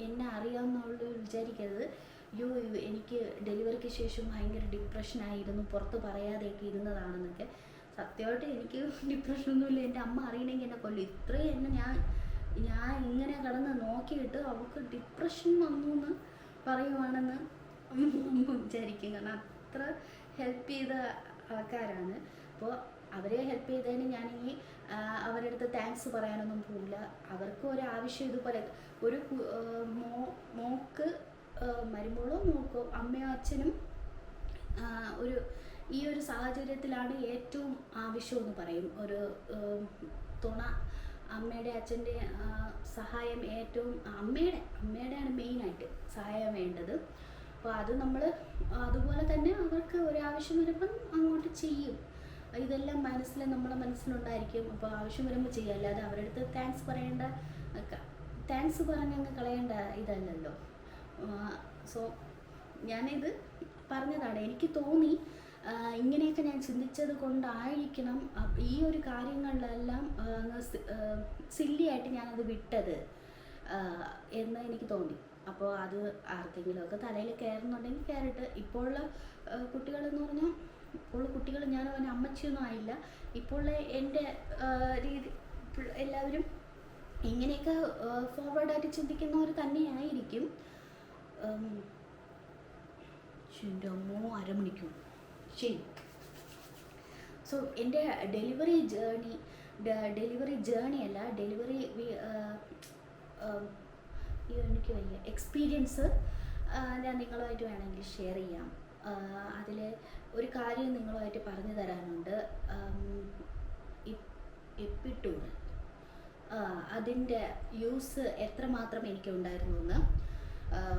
എന്നെ അറിയാമെന്നുള്ളത് വിചാരിക്കരുത്. എനിക്ക് ഡെലിവറിക്ക് ശേഷം ഭയങ്കര ഡിപ്രഷനായിരുന്നു, പുറത്ത് പറയാതെയൊക്കെ ഇരുന്നതാണെന്നൊക്കെ. സത്യമായിട്ട് എനിക്ക് ഡിപ്രഷനൊന്നുമില്ല. എൻ്റെ അമ്മ അറിയണമെങ്കിൽ എന്നെ കൊല്ലും. ഇത്രയും എന്നെ ഞാൻ ഇങ്ങനെ കിടന്ന് നോക്കിയിട്ട് അവൾക്ക് ഡിപ്രഷൻ വന്നു എന്ന് പറയുവാണെന്ന് വിചാരിക്കും. കാരണം അത്ര ഹെൽപ്പ് ചെയ്ത ആൾക്കാരാണ്. അപ്പോൾ അവരെ ഹെൽപ്പ് ചെയ്തതിന് ഞാനിനി അവരുടെ അടുത്ത് താങ്ക്സ് പറയാനൊന്നും പോകില്ല. അവർക്ക് ഒരു ആവശ്യം ഇതുപോലെ ഒരു മോക്ക് മരുമോളോ മോക്കോ അമ്മയോ അച്ഛനും ഈ ഒരു സാഹചര്യത്തിലാണ് ഏറ്റവും ആവശ്യമെന്ന് പറയും. ഒരു തുണ, അമ്മയുടെ അച്ഛൻ്റെ സഹായം ഏറ്റവും അമ്മയുടെയാണ് മെയിനായിട്ട് സഹായം വേണ്ടത്. അപ്പോൾ അത് നമ്മൾ അതുപോലെ തന്നെ അവർക്ക് ഒരാവശ്യം വരുമ്പം അങ്ങോട്ട് ചെയ്യും. ഇതെല്ലാം നമ്മളെ മനസ്സിലുണ്ടായിരിക്കും. അപ്പോൾ ആവശ്യം വരുമ്പോൾ ചെയ്യുക. അല്ലാതെ അവരുടെ അടുത്ത് താങ്ക്സ് പറഞ്ഞങ്ങ് കളയേണ്ട ഇതല്ലല്ലോ. സോ ഞാനിത് പറഞ്ഞതാണ്. എനിക്ക് തോന്നി ഇങ്ങനെയൊക്കെ ഞാൻ ചിന്തിച്ചത് കൊണ്ടായിരിക്കണം ഈ ഒരു കാര്യങ്ങളിലെല്ലാം സില്ലിയായിട്ട് ഞാനത് വിട്ടത് എന്ന് എനിക്ക് തോന്നി. അപ്പോൾ അത് ആർക്കെങ്കിലുമൊക്കെ തലയിൽ കയറുന്നുണ്ടെങ്കിൽ കയറിട്ട്. ഇപ്പോഴുള്ള കുട്ടികളെന്ന് പറഞ്ഞാൽ കുട്ടികൾ ഞാൻ അവൻ്റെ അമ്മച്ചിയൊന്നും ആയില്ല. ഇപ്പോൾ എൻ്റെ രീതി എല്ലാവരും ഇങ്ങനെയൊക്കെ ഫോർവേഡായിട്ട് ചിന്തിക്കുന്നവർ തന്നെയായിരിക്കും. എൻ്റെ അമ്മോ, അരമണിക്കൂർ. ശരി. സോ എൻ്റെ ഡെലിവറി ജേണി അല്ല, എനിക്ക് വയ്യ, എക്സ്പീരിയൻസ് ഞാൻ നിങ്ങളുമായിട്ട് വേണമെങ്കിൽ ഷെയർ ചെയ്യാം. അതിൽ ഒരു കാര്യം നിങ്ങളുമായിട്ട് പറഞ്ഞു തരാനുണ്ട്. എപ്പിട്ടൂർ അതിൻ്റെ യൂസ് എത്രമാത്രം എനിക്കുണ്ടായിരുന്നു എന്ന്.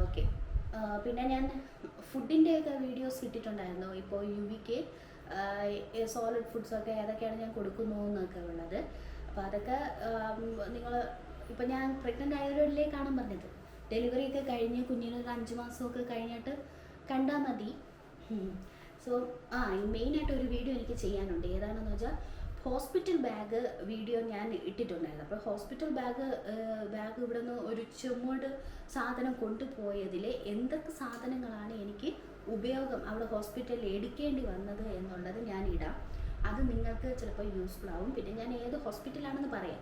ഓക്കെ. പിന്നെ ഞാൻ ഫുഡിൻ്റെയൊക്കെ വീഡിയോസ് ഇട്ടിട്ടുണ്ടായിരുന്നു. ഇപ്പോൾ യുവിക്ക് സോളിഡ് ഫുഡ്സൊക്കെ ഏതൊക്കെയാണ് ഞാൻ കൊടുക്കുന്നു എന്നൊക്കെ ഉള്ളത്. അപ്പോൾ അതൊക്കെ നിങ്ങൾ ഇപ്പോൾ ഞാൻ പ്രഗ്നൻ്റ് ആയവരല്ലേ കാണാൻ പറഞ്ഞത്. ഡെലിവറിയൊക്കെ കഴിഞ്ഞ് കുഞ്ഞിന് ഒരു 5 മാസമൊക്കെ കഴിഞ്ഞിട്ട് കണ്ടാൽ മതി. സോ മെയിനായിട്ട് ഒരു വീഡിയോ എനിക്ക് ചെയ്യാനുണ്ട്. ഏതാണെന്ന് വെച്ചാൽ ഹോസ്പിറ്റൽ ബാഗ് വീഡിയോ ഞാൻ ഇട്ടിട്ടുണ്ടായിരുന്നു. അപ്പോൾ ഹോസ്പിറ്റൽ ബാഗ് ഇവിടെ നിന്ന് ഒരു ചുമട് സാധനം കൊണ്ടുപോയതിൽ എന്തൊക്കെ സാധനങ്ങളാണ് എനിക്ക് ഉപയോഗം അവിടെ ഹോസ്പിറ്റലിൽ എടുക്കേണ്ടി വന്നത് എന്നുള്ളത് ഞാൻ ഇടാം. അത് നിങ്ങൾക്ക് ചിലപ്പോൾ യൂസ്ഫുൾ ആവും. പിന്നെ ഞാൻ ഏത് ഹോസ്പിറ്റലാണെന്ന് പറയാം.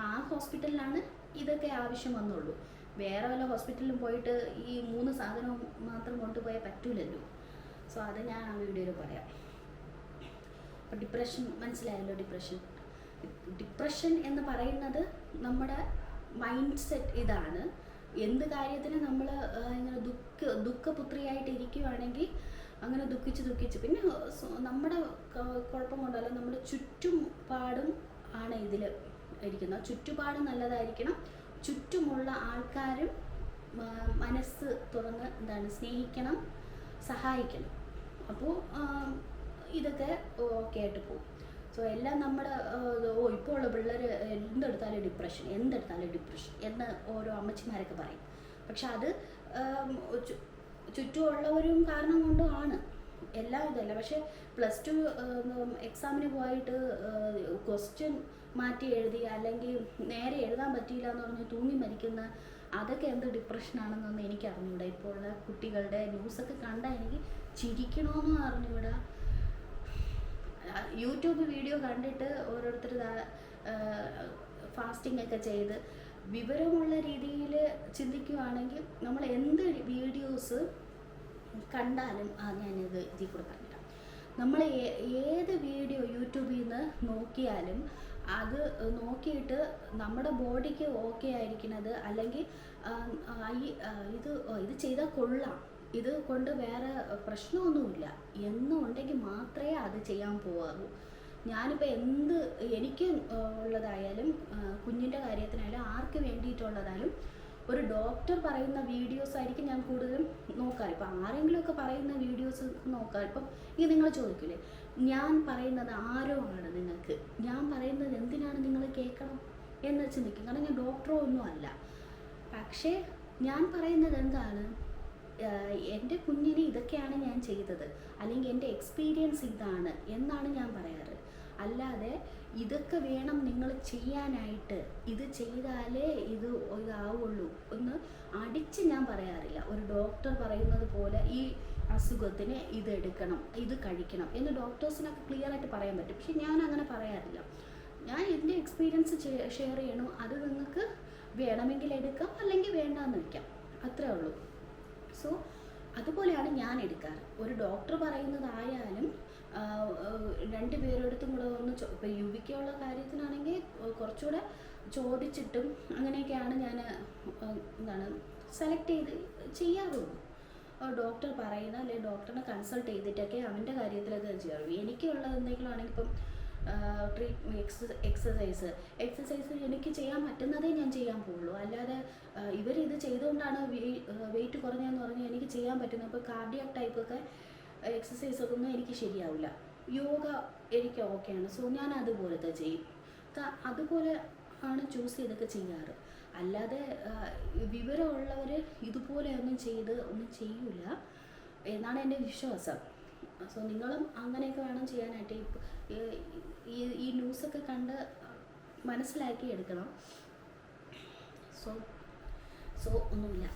ആ ഹോസ്പിറ്റലിലാണ് ഇതൊക്കെ ആവശ്യം വന്നുള്ളൂ. വേറെ വല്ല ഹോസ്പിറ്റലിലും പോയിട്ട് ഈ 3 സാധനവും മാത്രം കൊണ്ടുപോയാൽ പറ്റൂലല്ലോ. സോ അത് ഞാൻ ആ വീഡിയോയിൽ പറയാം. അപ്പോൾ ഡിപ്രഷൻ മനസ്സിലായല്ലോ. ഡിപ്രഷൻ എന്ന് പറയുന്നത് നമ്മുടെ മൈൻഡ് സെറ്റ് ഇതാണ്. എന്ത് കാര്യത്തിന് നമ്മൾ ഇങ്ങനെ ദുഃഖപുത്രിയായിട്ട് ഇരിക്കുകയാണെങ്കിൽ അങ്ങനെ ദുഃഖിച്ച് പിന്നെ നമ്മുടെ കുഴപ്പം കൊണ്ടല്ല, നമ്മുടെ ചുറ്റുപാടും ആണ് ഇതിൽ ഇരിക്കുന്നത്. ചുറ്റുപാട് നല്ലതായിരിക്കണം, ചുറ്റുമുള്ള ആൾക്കാരും മനസ്സ് തുറന്ന് സ്നേഹിക്കണം, സഹായിക്കണം. അപ്പോൾ ഇതൊക്കെ ഓക്കെ ആയിട്ട് പോകും. സോ എല്ലാം നമ്മുടെ ഇപ്പോൾ ഉള്ള പിള്ളേർ എന്തെടുത്താലും ഡിപ്രഷൻ എന്ന് ഓരോ അമ്മച്ചിമാരൊക്കെ പറയും. പക്ഷെ അത് ചുറ്റുമുള്ളവരും കാരണം കൊണ്ടുമാണ്, എല്ലാം ഇതല്ല. പക്ഷേ +2 എക്സാമിന് പോയിട്ട് ക്വസ്റ്റ്യൻ മാറ്റി എഴുതി അല്ലെങ്കിൽ നേരെ എഴുതാൻ പറ്റിയില്ല എന്ന് പറഞ്ഞ് തൂങ്ങി മരിക്കുന്ന അതൊക്കെ എന്ത് ഡിപ്രഷനാണെന്നൊന്നും എനിക്ക് അറിഞ്ഞൂടാ. ഇപ്പോൾ ഉള്ള കുട്ടികളുടെ ന്യൂസൊക്കെ കണ്ടാൽ എനിക്ക് ചിരിക്കണമെന്നും അറിഞ്ഞൂടാ. യൂട്യൂബ് വീഡിയോ കണ്ടിട്ട് ഓരോരുത്തർ ഫാസ്റ്റിംഗ് ഒക്കെ ചെയ്ത് വിവരമുള്ള രീതിയിൽ ചിന്തിക്കുകയാണെങ്കിൽ നമ്മൾ എന്ത് വീഡിയോസ് കണ്ടാലും ഞാനിത് ഇതിൽ കൂടെ പറഞ്ഞിട്ടാണ്. നമ്മൾ ഏത് വീഡിയോ യൂട്യൂബിൽ നിന്ന് നോക്കിയാലും അത് നോക്കിയിട്ട് നമ്മുടെ ബോഡിക്ക് ഓക്കെ ആയിരിക്കുന്നത് അല്ലെങ്കിൽ ഇത് ചെയ്താൽ കൊള്ളാം, ഇത് കൊണ്ട് വേറെ പ്രശ്നമൊന്നുമില്ല എന്നുണ്ടെങ്കിൽ മാത്രമേ അത് ചെയ്യാൻ പോകാവൂ. ഞാനിപ്പോൾ എന്ത് എനിക്ക് ഉള്ളതായാലും കുഞ്ഞിൻ്റെ കാര്യത്തിനായാലും ആർക്ക് വേണ്ടിയിട്ടുള്ളതായാലും ഒരു ഡോക്ടർ പറയുന്ന വീഡിയോസ് ആയിരിക്കും ഞാൻ കൂടുതലും നോക്കാറ്. ഇപ്പം ആരെങ്കിലുമൊക്കെ പറയുന്ന വീഡിയോസ് നോക്കാം. ഇപ്പം ഈ നിങ്ങൾ ചോദിക്കില്ലേ, ഞാൻ പറയുന്നത് ആരോ ആണ് നിങ്ങൾക്ക്, ഞാൻ പറയുന്നത് എന്തിനാണ് നിങ്ങൾ കേൾക്കണം എന്ന് ചിന്തിക്കും. കാരണം ഞാൻ ഡോക്ടറോ ഒന്നും അല്ല. പക്ഷേ ഞാൻ പറയുന്നത് എന്താണ്, എൻ്റെ കുഞ്ഞിന് ഇതൊക്കെയാണ് ഞാൻ ചെയ്തത്, അല്ലെങ്കിൽ എൻ്റെ എക്സ്പീരിയൻസ് ഇതാണ് എന്നാണ് ഞാൻ പറയാറ്. അല്ലാതെ ഇതൊക്കെ വേണം നിങ്ങൾ ചെയ്യാനായിട്ട്, ഇത് ചെയ്താലേ ഇതാവുള്ളൂ എന്ന് അടിച്ച് ഞാൻ പറയാറില്ല. ഒരു ഡോക്ടർ പറയുന്നത് പോലെ ഈ അസുഖത്തിന് ഇതെടുക്കണം, ഇത് കഴിക്കണം എന്ന് ഡോക്ടേഴ്സിനൊക്കെ ക്ലിയർ ആയിട്ട് പറയാൻ പറ്റും. പക്ഷെ ഞാൻ അങ്ങനെ പറയാറില്ല. ഞാൻ എൻ്റെ എക്സ്പീരിയൻസ് ഷെയർ ചെയ്യണം. അത് നിങ്ങൾക്ക് വേണമെങ്കിൽ എടുക്കാം, അല്ലെങ്കിൽ വേണ്ടാന്ന് വയ്ക്കാം, അത്രേ ഉള്ളൂ. സോ അതുപോലെയാണ് ഞാൻ എടുക്കാറ്. ഒരു ഡോക്ടർ പറയുന്നതായാലും 2 പേരെടുത്തും കൂടെ ഒന്ന് ഇപ്പോൾ യുവിക്കുള്ള കാര്യത്തിനാണെങ്കിൽ കുറച്ചുകൂടെ ചോദിച്ചിട്ടും അങ്ങനെയൊക്കെയാണ് ഞാൻ സെലക്ട് ചെയ്ത് ചെയ്യാറുള്ളൂ. ഡോക്ടർ പറയുന്ന അല്ലെങ്കിൽ ഡോക്ടറിനെ കൺസൾട്ട് ചെയ്തിട്ടൊക്കെ അവൻ്റെ കാര്യത്തിലൊക്കെ ചെയ്യാറുള്ളൂ. എനിക്കുള്ള എന്തെങ്കിലും ആണെങ്കിൽ ഇപ്പം എക്സസൈസ് എനിക്ക് ചെയ്യാൻ പറ്റുന്നതേ ഞാൻ ചെയ്യാൻ പോകുള്ളൂ. അല്ലാതെ ഇവരിത് ചെയ്തുകൊണ്ടാണ് വെയിറ്റ് കുറഞ്ഞതെന്ന് പറഞ്ഞാൽ എനിക്ക് ചെയ്യാൻ പറ്റുന്നത്. ഇപ്പോൾ കാർഡിയാക് ടൈപ്പൊക്കെ എക്സസൈസൊക്കെ ഒന്നും എനിക്ക് ശരിയാവില്ല. യോഗ എനിക്ക് ഓക്കെയാണ്. സോ ഞാൻ അതുപോലത്തെ ചെയ്യും. അതുപോലെ ആണ് ചൂസ് ചെയ്തൊക്കെ ചെയ്യാറ്. അല്ലാതെ വിവരമുള്ളവർ ഇതുപോലെ ഒന്നും ചെയ്യൂല എന്നാണ് എൻ്റെ വിശ്വാസം. സോ നിങ്ങളും അങ്ങനെയൊക്കെ വേണം ചെയ്യാനായിട്ട്. ഈ ന്യൂസൊക്കെ കണ്ട് മനസ്സിലാക്കി എടുക്കണം. സോ ഒന്നുമില്ല.